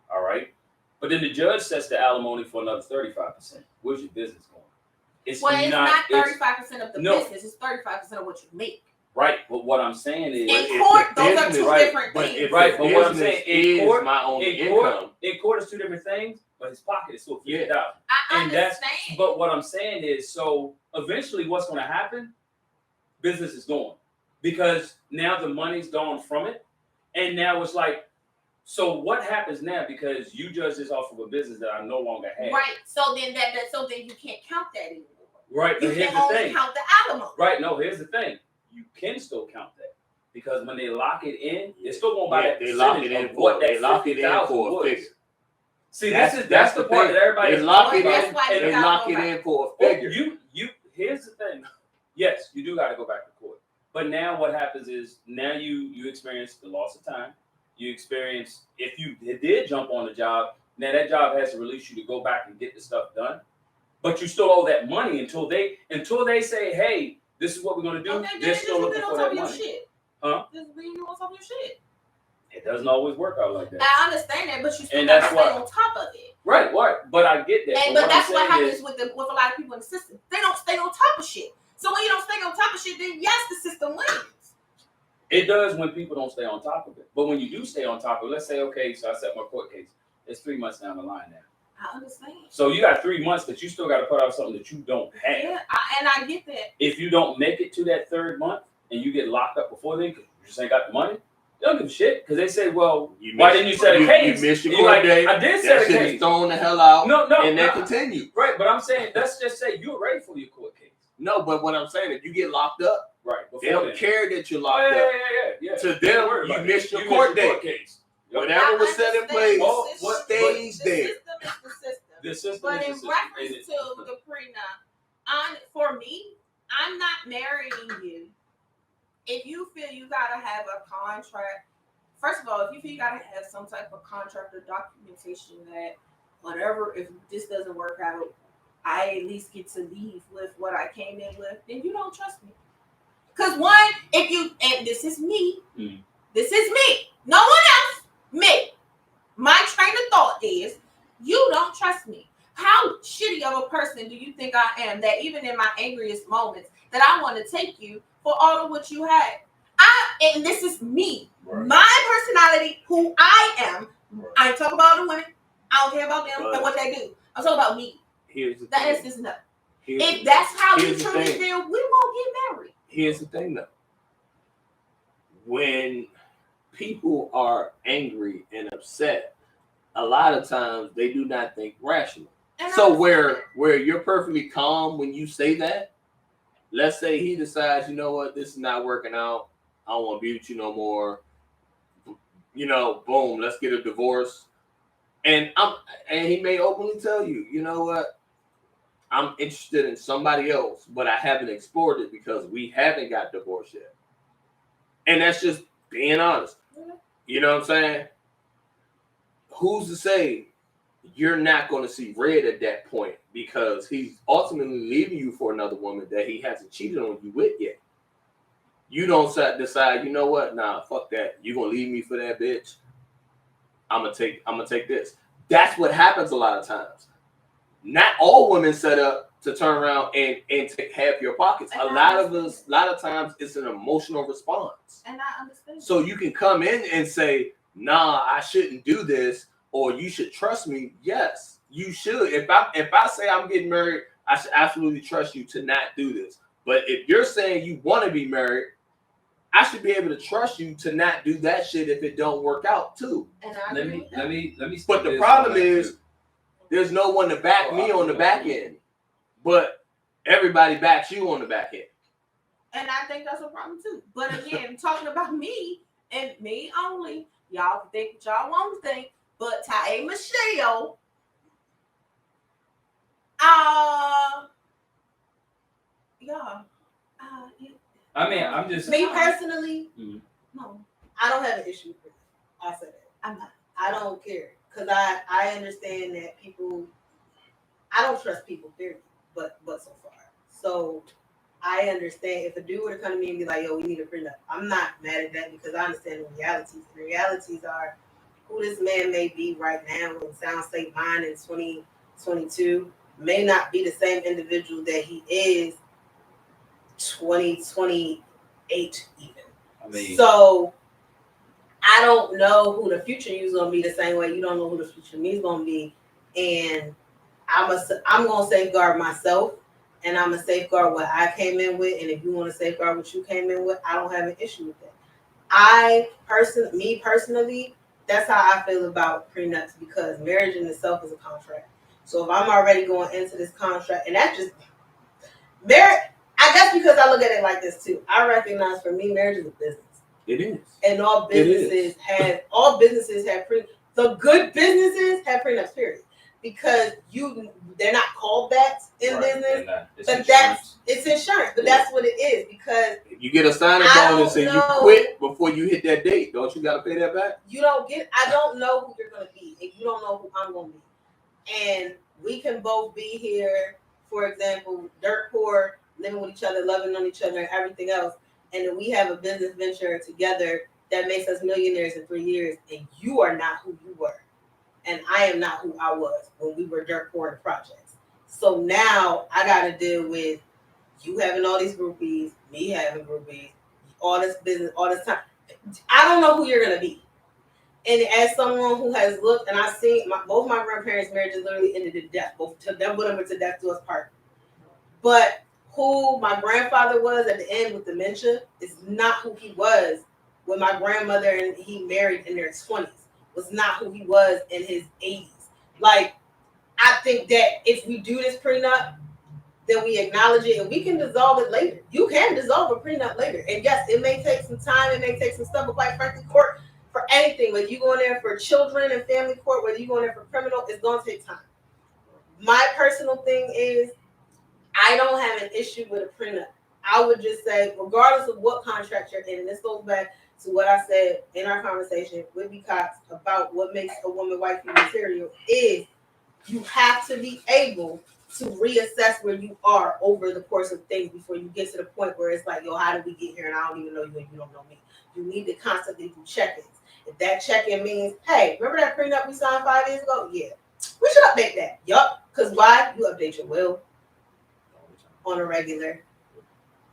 All right. But then the judge sets the alimony for another 35%. Where's your business going? It's not 35% of the business. It's 35% of what you make. Right, but what I'm saying is, in court, those are two different things. Right, but what I'm saying in court, my only income. In court is two different things, but his pocket is still $50,000. I understand. But what I'm saying is, so eventually, what's going to happen? Business is gone, because now the money's gone from it, and now it's like, so what happens now? Because you judge this off of a business that I no longer have. Right. So then you can't count that anymore. Right. You But here's can the only thing. count the alimony. Right. No. Here's the thing. You can still count that, because when they lock it in, it's still going by that. They lock it in for they lock it in for a figure. See, that's the part that everybody. They lock it That's in. why you They gotta lock go it back. in for a figure. Here's the thing. Yes, you do got to go back to court. But now what happens is, now you experience the loss of time. You experience, if you did jump on the job, now that job has to release you to go back and get the stuff done. But you still owe that money until they say, hey, this is what we're going to do. Okay, They're still looking for that money. Shit. Huh? Just being on top of your shit. It doesn't always work out like that. I understand that, but you still And got to that's stay why- on top of it. Right. But I get that. But that's I'm what saying happens with a lot of people in the system. They don't stay on top of shit. So when you don't stay on top of shit, then yes, the system wins. It does when people don't stay on top of it. But when you do stay on top of it, let's say, okay, so I set my court case. It's 3 months down the line now. I understand. So you got 3 months that you still got to put out something that you don't have. Yeah, I get that. If you don't make it to that third month and you get locked up before then because you just ain't got the money, they don't give a shit, because they say, well, why didn't you set a case? You missed your And you're court like, date. I did That set a shit case. is thrown the hell out. No, and then continue. Right, but I'm saying, let's just say you're ready for your court case. No, but what I'm saying, if you get locked up, Right. they don't then. care that you're Oh, locked up. yeah. To Don't them, worry you about missed it. your court date. Case. Whatever was set in place stays The there. system is the system. The system But is in the system. reference to the prenup, for me, I'm not marrying you. If you feel you gotta have a contract, first of all, if you feel you gotta have some type of contract or documentation that whatever, if this doesn't work out, I at least get to leave with what I came in with, then you don't trust me. Because one, if you, and this is me, this is me, no one else, me. My train of thought is, you don't trust me. How shitty of a person do you think I am that even in my angriest moments that I want to take you for all of what you had? And this is me, my personality, who I am. I ain't talking about the women. I don't care about them and what they do. I'm talking about me. Here's the That thing. is just enough. If that's how you truly feel, we won't get married. Here's the thing, though. When people are angry and upset, a lot of times they do not think rational. And So where you're perfectly calm when you say that, let's say he decides, you know what, this is not working out. I don't want to be with you no more. You know, boom, let's get a divorce. And he may openly tell you, you know what, I'm interested in somebody else, but I haven't explored it because we haven't got divorced yet. And that's just being honest. You know what I'm saying? Who's to say you're not going to see red at that point because he's ultimately leaving you for another woman that he hasn't cheated on you with yet? You don't decide, you know what? Nah, fuck that. You're going to leave me for that bitch. I'm gonna take this. That's what happens a lot of times. Not all women set up to turn around and take half your pockets. A lot of times it's an emotional response. And I understand. So you can come in and say, nah, I shouldn't do this, or you should trust me. Yes, you should. If I say I'm getting married, I should absolutely trust you to not do this. But if you're saying you want to be married, I should be able to trust you to not do that shit if it don't work out too. And I Let me. But the problem is, there's no one to back me on the back end, but everybody backs you on the back end. And I think that's a problem too. But again, talking about me and me only, y'all can think what y'all want to think. But Ty Michelle, I mean, I'm just Me personally, no, I don't have an issue with it. I said that. I'm not. I don't care because I understand that people. I don't trust people, period. But so far, so I understand if a dude were to come to me and be like, "Yo, we need a prenup," I'm not mad at that because I understand the realities. The realities are who this man may be right now in Sound State Mind in 2022 may not be the same individual that he is 2028 even. I mean, So I don't know who the future you is gonna be the same way you don't know who the future me is gonna be, and I'm gonna safeguard myself, and I'm gonna safeguard what I came in with, and if you want to safeguard what you came in with, I don't have an issue with that. Me personally, that's how I feel about prenups because marriage in itself is a contract. So if I'm already going into this contract, and that's just marriage. I guess because I look at it like this too. I recognize for me, marriage is a business. It is. And all businesses have the good businesses have prenups, period. Because they're not called that in business. But it's insurance. But that's what it is because if you get a signing bonus and you quit before you hit that date, don't you gotta pay that back? I don't know who you're gonna be, and you don't know who I'm gonna be. And we can both be here, for example, dirt poor, living with each other, loving on each other, and everything else. And then we have a business venture together that makes us millionaires in 3 years, and you are not who you were. And I am not who I was when we were dirt poor in the projects. So now I got to deal with you having all these groupies, me having groupies, all this business, all this time. I don't know who you're going to be. And as someone who has looked, and I've seen both my grandparents' marriages literally ended in death. Both to them, went to death to us part. But who my grandfather was at the end with dementia is not who he was when my grandmother and he married in their 20s. Was not who he was in his 80s. Like, I think that if we do this prenup, then we acknowledge it and we can dissolve it later. You can dissolve a prenup later. And yes, it may take some time, it may take some stuff, but quite frankly, court for anything, whether you go in there for children and family court, whether you go in there for criminal, it's going to take time. My personal thing is, I don't have an issue with a prenup. I would just say, regardless of what contract you're in, and this goes back to what I said in our conversation with Capt about what makes a woman wifey material, is you have to be able to reassess where you are over the course of things before you get to the point where it's like, yo, how did we get here? And I don't even know you and you don't know me. You need to constantly do check-ins. If that check-in means, hey, remember that prenup we signed 5 years ago? Yeah. We should update that. Yup. Because why? You update your will on a regular.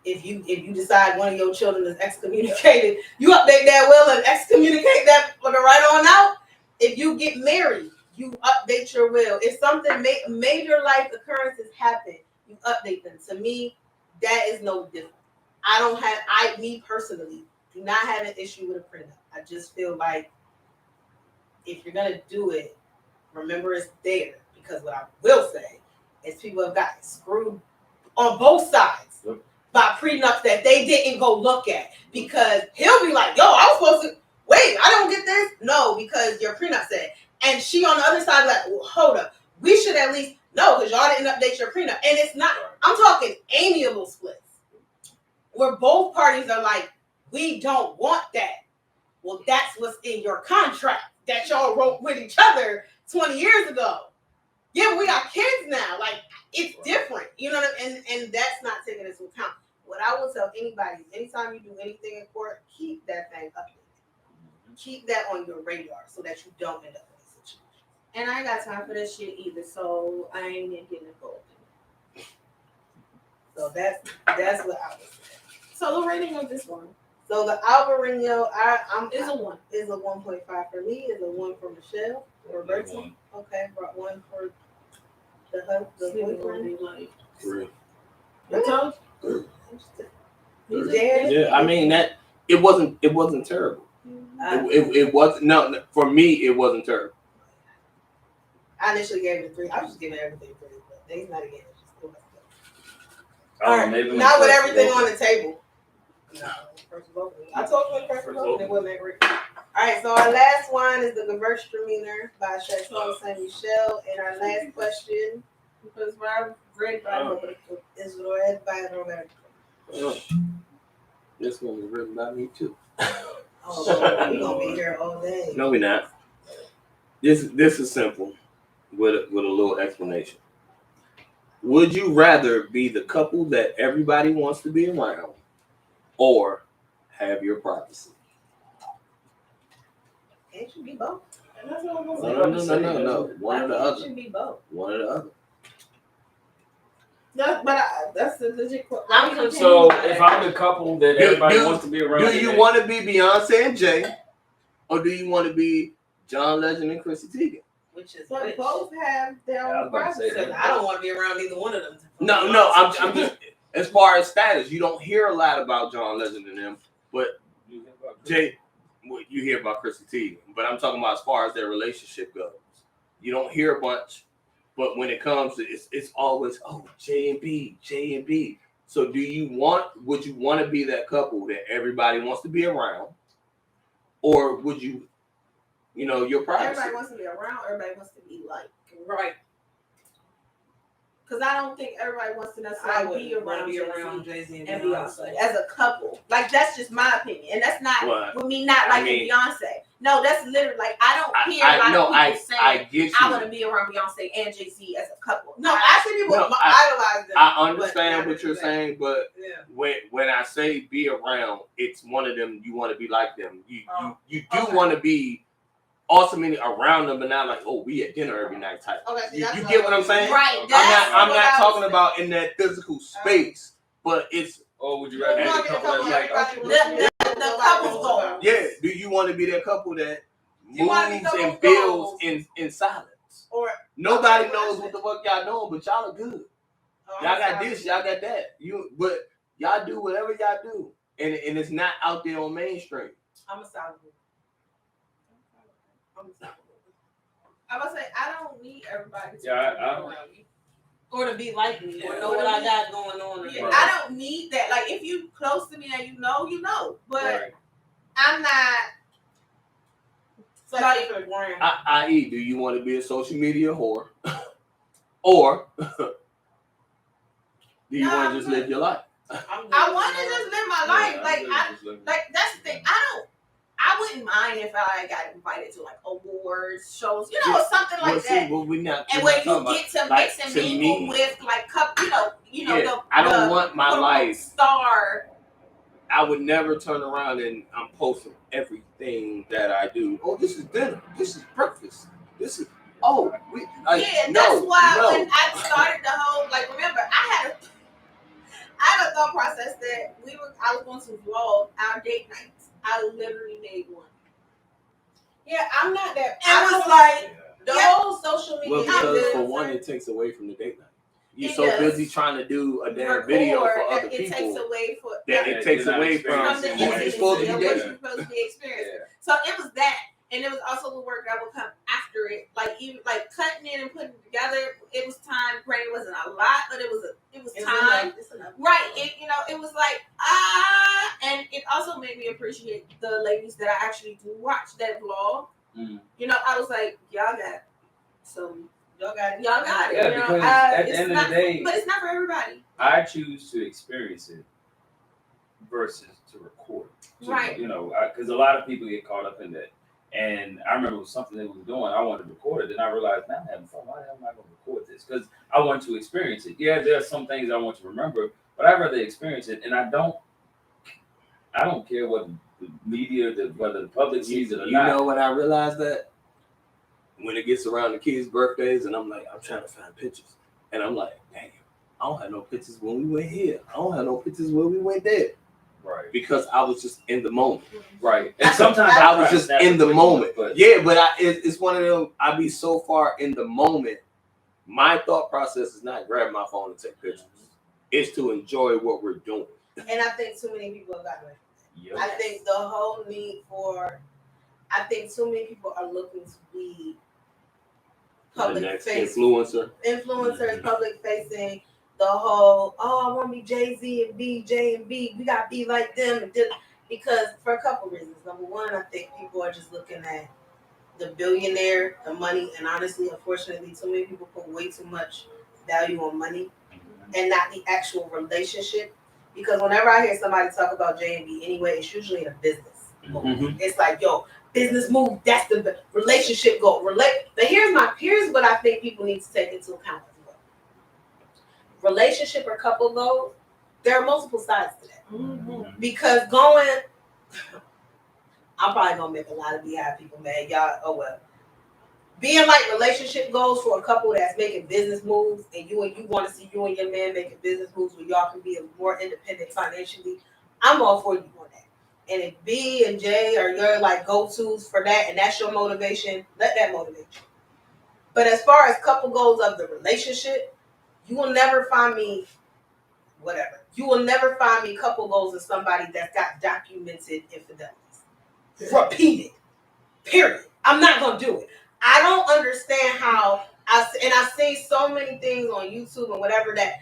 If you decide one of your children is excommunicated, you update that will and excommunicate that for the right on out. If you get married, you update your will. If something major life occurrences happen, you update them. To me, that is no different. Me personally, do not have an issue with a prenup. I just feel like if you're gonna do it, remember it's there. Because what I will say is people have gotten screwed on both sides by prenups that they didn't go look at. Because he'll be like, yo, I was supposed to wait, I don't get this. No, because your prenup said. And she on the other side like, well, hold up. We should at least know because y'all didn't update your prenup. And it's not, I'm talking amiable splits. Where both parties are like, we don't want that. Well, that's what's in your contract that y'all wrote with each other 20 years ago. Yeah, but we got kids now. Like, it's different. You know what I mean? And that's not taken into account. What I will tell anybody is anytime you do anything in court, keep that thing updated. Keep that on your radar so that you don't end up in a situation. And I ain't got time for that shit either, so I ain't even getting involved. So that's what I would say. So the rating of this one. So the Albariño, Is a 1. Is a 1.5 for me. Is a 1 for Michelle. Roberto. Okay, brought 1 for the boyfriend. Yeah, I mean that it wasn't terrible. It wasn't no for me. It wasn't terrible. I initially gave it a 3. I was just giving everything 3, but they's not again. All right, not with everything on the table. No, I told you first of all, it wasn't that great. All right, so our last one is the Gewurztraminer by Chateau Saint Michel, and our last question Because I read by Roberto. is read by Roberto. This one was written by me too. Oh, we're gonna be here all day. No, we're not. This is simple, with a little explanation. Would you rather be the couple that everybody wants to be around, or have your privacy? Can't you be both? And that's what I'm gonna say. No. One or the It other. should be both. One or the other. That's the legit question. So if I'm the couple that everybody wants to be around, Do you want to be Beyonce and Jay, or do you want to be John Legend and Chrissy Teigen? Which is But both have their I was own about to say privacy. that. I don't want to be around either one of them. No. I'm just as far as status. You don't hear a lot about John Legend and them, but Jay, well, you hear about Chrissy Teigen. But I'm talking about as far as their relationship goes. You don't hear a bunch, but when it comes to it's always J and B. So would you want to be that couple that everybody wants to be around, or would you, your privacy? Everybody wants to be around. Everybody wants to be like. Right. Because I don't think everybody wants to necessarily be around Jay-Z and Beyonce as a couple. Like, that's just my opinion. And that's not What? with me not liking Beyonce. No, that's literally like, I don't hear a lot of people saying, I want to be around Beyonce and Jay-Z as a couple. No, actually, people idolize them. I understand what you're saying, but yeah. when I say be around, it's one of them. You want to be like them. You do want to be also meaning around them, but not like, we at dinner every night type. Okay, You get what I'm saying? Right. I'm not talking about in that physical space, but it's. Or would you rather be the couple that's like, the couple's goal. Yeah. Do you want to be that couple that You wanna be moves couple and builds goals. in silence? Or Nobody knows what the fuck y'all doing, but y'all are good. Y'all got this, y'all got that. But y'all do whatever y'all do, and it's not out there on mainstream. I'm a solid. I would say I don't need everybody to Yeah, be I around me. Or to be like me, or know what I got going on. Yeah, I don't need that. Like, if you close to me and you know. But right. I'm not. Like, for brand. I.e., do you want to be a social media whore, or do you want to just live your life? I want to just live my life. Like, that's the thing. I wouldn't mind if I got invited to like awards shows, something like that. Well, we're not. And we're when not you talking about- get to like, mix and to mingle me, with like I don't want my quote-unquote life. star. I would never turn around and I'm posting everything that I do. Oh, this is dinner. This is breakfast. This is That's why when I started the whole remember I had a thought process that I was going to vlog our date nights. I literally made one. Yeah, I'm not that. And was like the whole social media. Well, because influencer, for one, it takes away from the date night. You're It so does. busy trying to do a damn video for other it takes people away that it takes away from the what you're intimacy supposed to of be what dating. you're supposed to be experiencing. Yeah. So it was that, and it was also the work that would come after it, even cutting it and putting it together. It was time. Granted, it wasn't a lot, but it was time. It's enough. Right. It was and it also made me appreciate the ladies that I actually do watch that vlog. Mm. I was like, y'all got some. Y'all got it. Y'all got it. Yeah, because at the it's end of not- the day, but it's not for everybody. I choose to experience it versus to record. Right. Because a lot of people get caught up in that. And I remember it was something they was doing. I wanted to record it. Then I realized, man, I'm having fun. Why the hell am I going to record this? Because I want to experience it. Yeah, there are some things I want to remember, but I'd rather experience it. And I don't care what the media, whether the public sees it or not. You know when I realized that? When it gets around the kids' birthdays, and I'm trying to find pictures. And I'm like, damn, I don't have no pictures when we went here. I don't have no pictures when we went there. Right. Because I was just in the moment. Right. And sometimes I was just in the moment. But It's one of them, I be so far in the moment. My thought process is not grab my phone and take pictures. It's to enjoy what we're doing. And I think too many people have gotten away. Yep. I think the whole need I think too many people are looking to be The public next facing influencers. public facing. The whole, I want to be Jay-Z and be J and B. We got to be like them. Because for a couple reasons. Number one, I think people are just looking at the billionaire, the money. And honestly, unfortunately, too many people put way too much value on money and not the actual relationship. Because whenever I hear somebody talk about J and B anyway, it's usually in a business move. Mhm. It's like, business move, that's the relationship goal. But here's what I think people need to take into account as well. Relationship or couple goals, there are multiple sides to that. Mm-hmm. Because I'm probably gonna make a lot of Beehive people mad. Y'all, well. Being relationship goals for a couple that's making business moves, and you want to see you and your man making business moves where y'all can be more independent financially, I'm all for you on that. And if B and J are your go-tos for that, and that's your motivation, let that motivate you. But as far as couple goals of the relationship, you will never find me, whatever. You will never find me couple goals of somebody that's got documented infidelities. Repeated. Period. I'm not gonna do it. I don't understand how I've seen so many things on YouTube and whatever that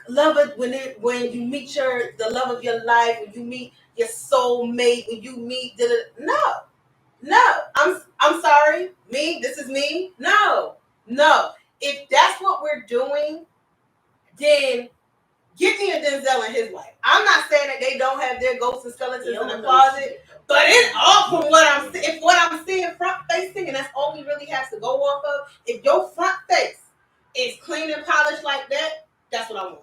love it when you meet the love of your life, when you meet your soulmate, when you meet no. I'm sorry. This is me. No. If that's what we're doing, then get me a Denzel and his wife. I'm not saying that they don't have their ghosts and skeletons in the closet. But it's all from what I'm seeing front facing, and that's all we really have to go off of. If your front face is clean and polished like that, that's what I want.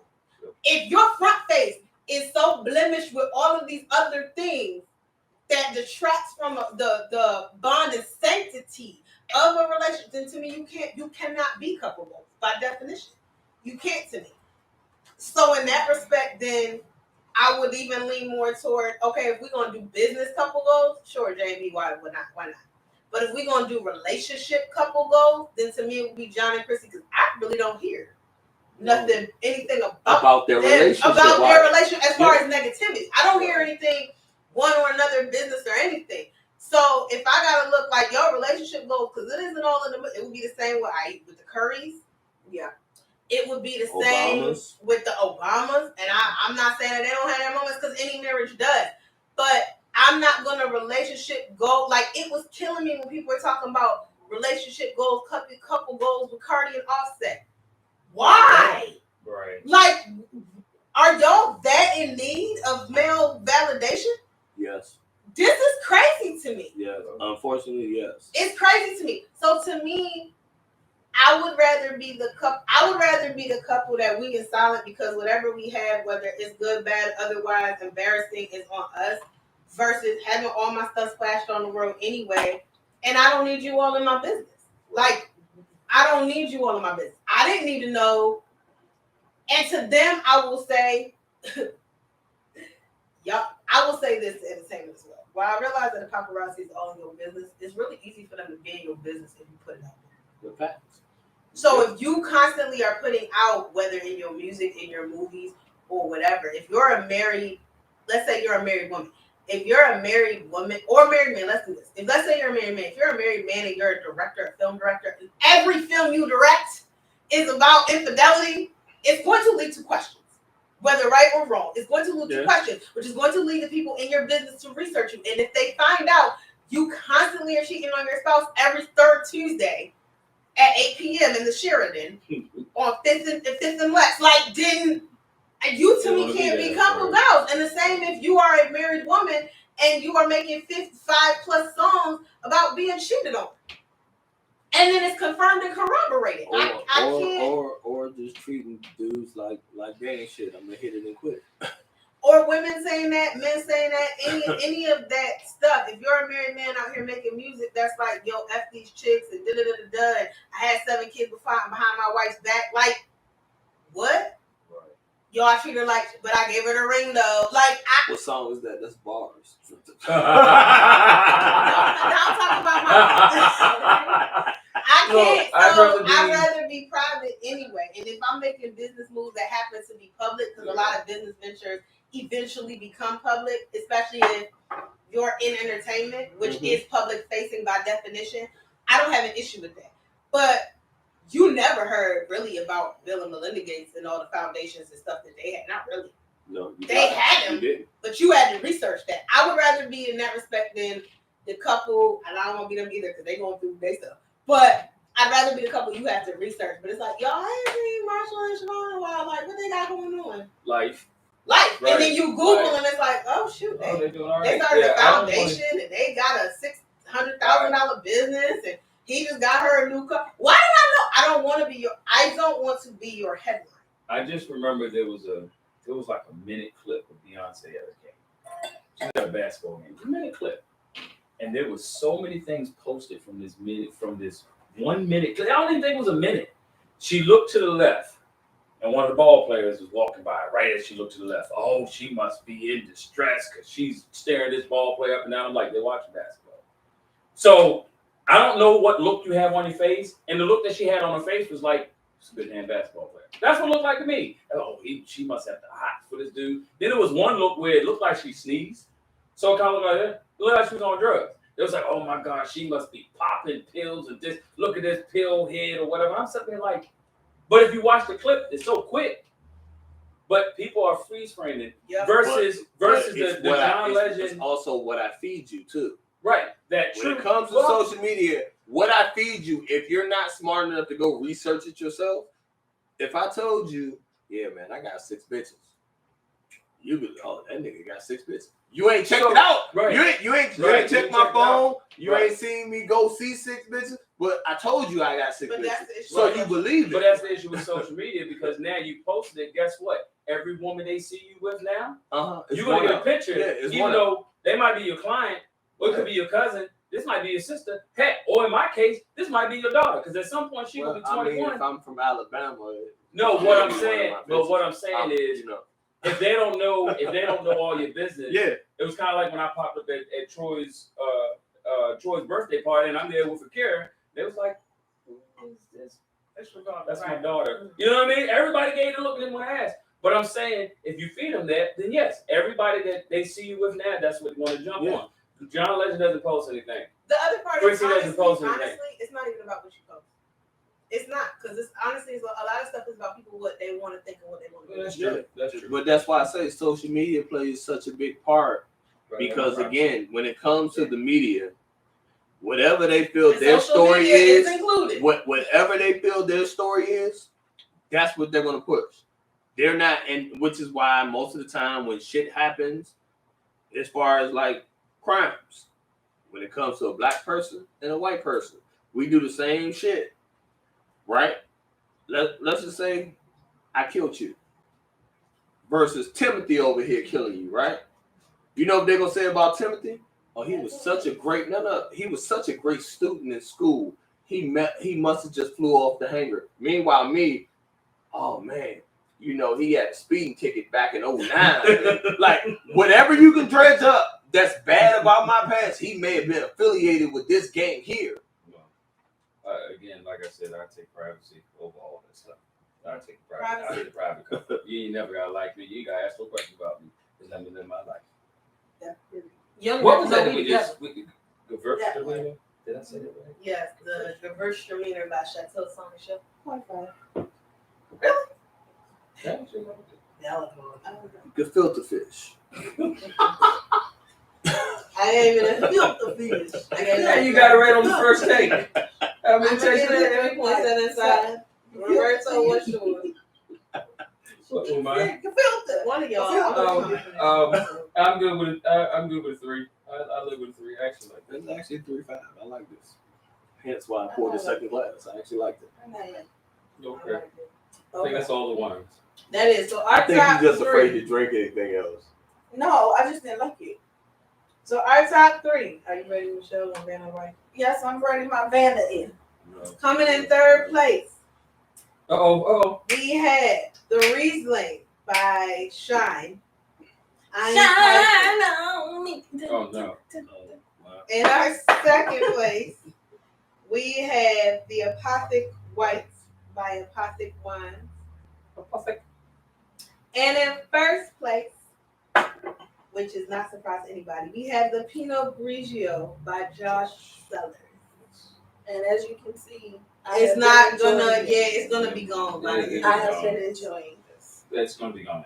If your front face is so blemished with all of these other things that detracts from the bond and sanctity of a relationship, then to me you cannot be couple goals by definition. You can't to me. So in that respect, then I would even lean more toward, okay, if we're going to do business couple goals, sure, JB, why not? But if we're going to do relationship couple goals, then to me it would be John and Chrissy, because I really don't hear anything about their them, relationship. about their relationship as far as negativity. I don't hear anything, one or another business or anything. So if I got to look like your relationship goals, because it isn't all in it would be the same with the Currys. Yeah. It would be the same with the Obamas, and I'm not saying that they don't have their moments, because any marriage does. But I'm not gonna relationship goal. It was killing me when people were talking about relationship goals, couple goals with Cardi and Offset. Why? Right. Are y'all that in need of male validation? Yes. This is crazy to me. Yes, unfortunately, yes. It's crazy to me. So to me, I would rather be the couple that we is solid because whatever we have, whether it's good, bad, otherwise embarrassing, is on us, versus having all my stuff splashed on the road anyway, and I don't need you all in my business. Like, I don't need you all in my business. I didn't need to know. And to them, I will say, I will say this to entertainment as well. While I realize that the paparazzi is all in your business, it's really easy for them to be in your business if you put it out there. The facts. So if you constantly are putting out, whether in your music, in your movies, or whatever, if you're a married, let's say you're a married woman. If you're a married woman or married man, let's do this. Let's say you're a married man. If you're a married man and you're a director, a film director, and every film you direct is about infidelity, it's going to lead to questions. Whether right or wrong, it's going to lead to questions, which is going to lead the people in your business to research you. And if they find out you constantly are cheating on your spouse every third Tuesday at 8 p.m. in the Sheridan on 5th and Lex, like, then you to me can't be couple girls. And the same if you are a married woman and you are making 5+ songs about being cheated on. And then it's confirmed and corroborated. Or just treating dudes like gang shit. I'm gonna hit it and quit. Or women saying that, men saying that, any of that stuff. If you're a married man out here making music, that's like, yo, F these chicks and da-da-da-da-da. And I had 7 kids behind my wife's back. Like, what? Right. Yo, I treat her like, but I gave her the ring though. Like, what song is that? That's bars. I'm talking about my. I can't. I'd rather be private anyway. And if I'm making business moves that happen to be public, because a lot of business ventures eventually become public, especially if you're in entertainment, which is public facing by definition, I don't have an issue with that. But you never heard really about Bill and Melinda Gates and all the foundations and stuff that they had. Not really. No, they had them, but you had to research that. I would rather be in that respect than the couple, and I don't want to be them either because they're going through their stuff. But I'd rather be the couple you have to research. But it's like, y'all, I ain't seen Marshall and Siobhan in a while. Like, what they got going on? Life. Right. And then you Google and it's like, oh shoot, they started a foundation and they got a $600,000 business and he just got her a new car. Why do I know? I don't want to be your headline. I just remember there was like a minute clip of Beyonce at a game. She had a basketball game. A minute clip. And there was so many things posted from this 1 minute. I don't even think it was a minute. She looked to the left, and one of the ball players was walking by right as she looked to the left. Oh, she must be in distress because she's staring this ball player up and down. I'm like, they're watching basketball. So I don't know what look you have on your face, and the look that she had on her face was like, it's a good damn basketball player. That's what it looked like to me. Oh, she must have the hots for this dude. Then there was one look where it looked like she sneezed. So it kind of looked like that. It looked like she was on drugs. It was like, oh my God, she must be popping pills and this. Look at this pill head or whatever. I'm sitting there like, but if you watch the clip, it's so quick. But people are freeze framing versus the John Legend. It's also what I feed you too. Right. When it comes to social media, what I feed you, if you're not smart enough to go research it yourself, if I told you, yeah, man, I got 6 bitches, you be, oh, that nigga got 6 bitches. You ain't checked it out. Right. You ain't checked my phone. You ain't seen me go see 6 bitches. But I told you I got 6 bitches. So you believe it. But that's the issue with social media because now you posted it. Guess what? Every woman they see you with now, you're going to get a picture. Yeah, even though they might be your client, or it could be your cousin. This might be your sister. Heck, or in my case, this might be your daughter. Because at some point she will be 21. I mean, if I'm from Alabama. No, what I'm saying is, if they don't know all your business, it was kind of like when I popped up at Troy's birthday party and I'm there with Akira. They was like, who is this? That's my daughter. You know what I mean? Everybody gave a look at them when I asked. But I'm saying, if you feed them that, then yes, everybody that they see you with now, that's what they want to jump on. John Legend doesn't post anything. The other part is honestly, it's not even about what you post. It's not, because it's honestly a lot of stuff is about people what they want to think and what they want to do. That's true. That's true. But that's why I say social media plays such a big part. Because again, when it comes to the media, whatever they feel their story is included. Whatever they feel their story is, that's what they're gonna push. They're not, and which is why most of the time when shit happens, as far as like crimes when it comes to a black person and a white person. We do the same shit, right? Let's just say I killed you versus Timothy over here killing you, right? You know what they're gonna say about Timothy? Oh, he was such a great he was such a great student in school. He must have just flew off the hanger. Meanwhile, me, oh man, you know, he had a speeding ticket back in 09. Like, whatever you can dredge up that's bad about my past, he may have been affiliated with this gang here. Again, like I said, I take privacy over all that stuff. I take privacy. I hate the private company. You ain't never gotta like me. You ain't gotta ask no questions about me. Just let me live my life. What was that we just Gewurztraminer? Did I say that right? Yes, the Gewurztraminer by Chateau on the show. Really? That was your name? Good filter fish. I ain't even filter fish. Yeah, you got it right on the first take. How many takes did that? 3.75. Roberto, what's yours? What was mine? Filter. One of y'all. I'm good with it. I'm good with a 3. I live with a 3. Actually, like that. It's actually 3.5. I like this. Hence why I poured the second glass. I actually liked it. Okay. I think that's all the wines. That is. So our I think top you're just three. afraid to drink anything else. No, I just didn't like it. So our top 3. Are you ready, Michelle? I'm Vanna White. Yes, I'm ready. My Vanna in. No. Coming in third place, Uh-oh. we had the Riesling by Shine. Shine on me. Oh, no. Wow. In our second place, we have the Apothic White by Apothic Wines. Apothic. And in first place, which is not surprising to anybody, we have the Pinot Grigio by Josh Cellars. And as you can see, It's not gonna, it's gonna be gone by the end. I have been enjoying this. It's going to be gone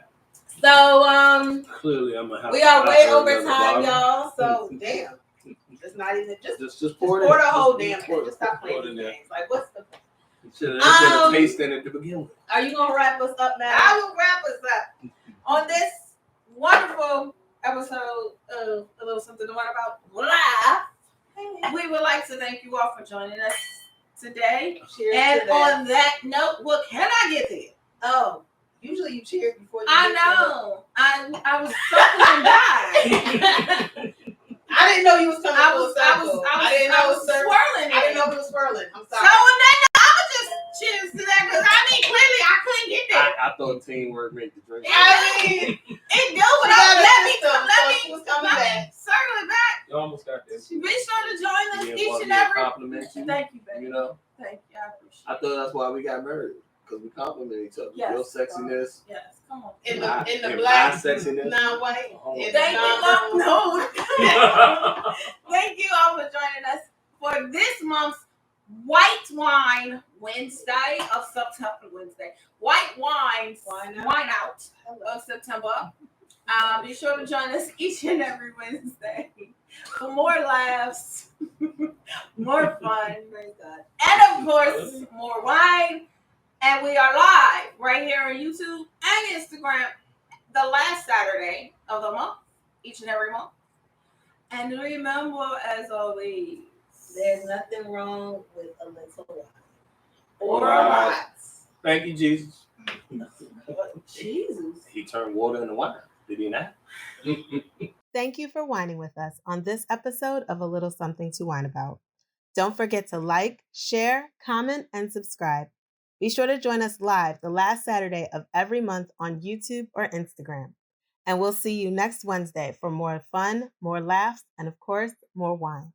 now. So, Clearly, I'm gonna have we to are way offer over another time, bottle. y'all. So, damn. It's not even, Just pour it in. pour the whole Just damn pour thing. it. Just stop Pour it playing in these there. games. Like, what's the point? Should have Um, tasted it to begin with. Are you gonna wrap us up now? I will wrap us up on this wonderful episode of A Little Something to Wine About Live. We would like to thank you all for joining us today. Cheers And to that. on that note, what can I get there? Oh, usually you cheers before you I get to know. I was sucking and died. I didn't know you was coming I full was circle. I didn't know it was swirling. I didn't know it was swirling. I'm So sorry. on that note, I would just cheers to that because clearly I couldn't get there. I thought teamwork made the drink. I mean, It do, but let me she was coming back. circle it back. You almost got this. Be sure to join us Yeah, each well, and yeah, every. compliment you. Thank you, baby. You know, Thank you. I appreciate I it. thought that's why we got married, because we compliment each other. Yes. Your sexiness, Yes, come on. In my- the and black, my sexiness. non-white. Oh. in the Thank you, non-purple. Mom. No. Thank you all for joining us for this month's White Wine Wednesday of September. White Wines, Wine Out. Wine Out of September. Be sure to join us each and every Wednesday for more laughs, more fun, and of course, more wine. And we are live right here on YouTube and Instagram the last Saturday of the month, each and every month. And remember, as always, There's nothing wrong with a little wine. or Or a a lot. lot. Thank you, Jesus. Jesus. He turned water into wine. Did he not? Thank you for whining with us on this episode of A Little Something to Whine About. Don't forget to like, share, comment, and subscribe. Be sure to join us live the last Saturday of every month on YouTube or Instagram. And we'll see you next Wednesday for more fun, more laughs, and of course, more wine.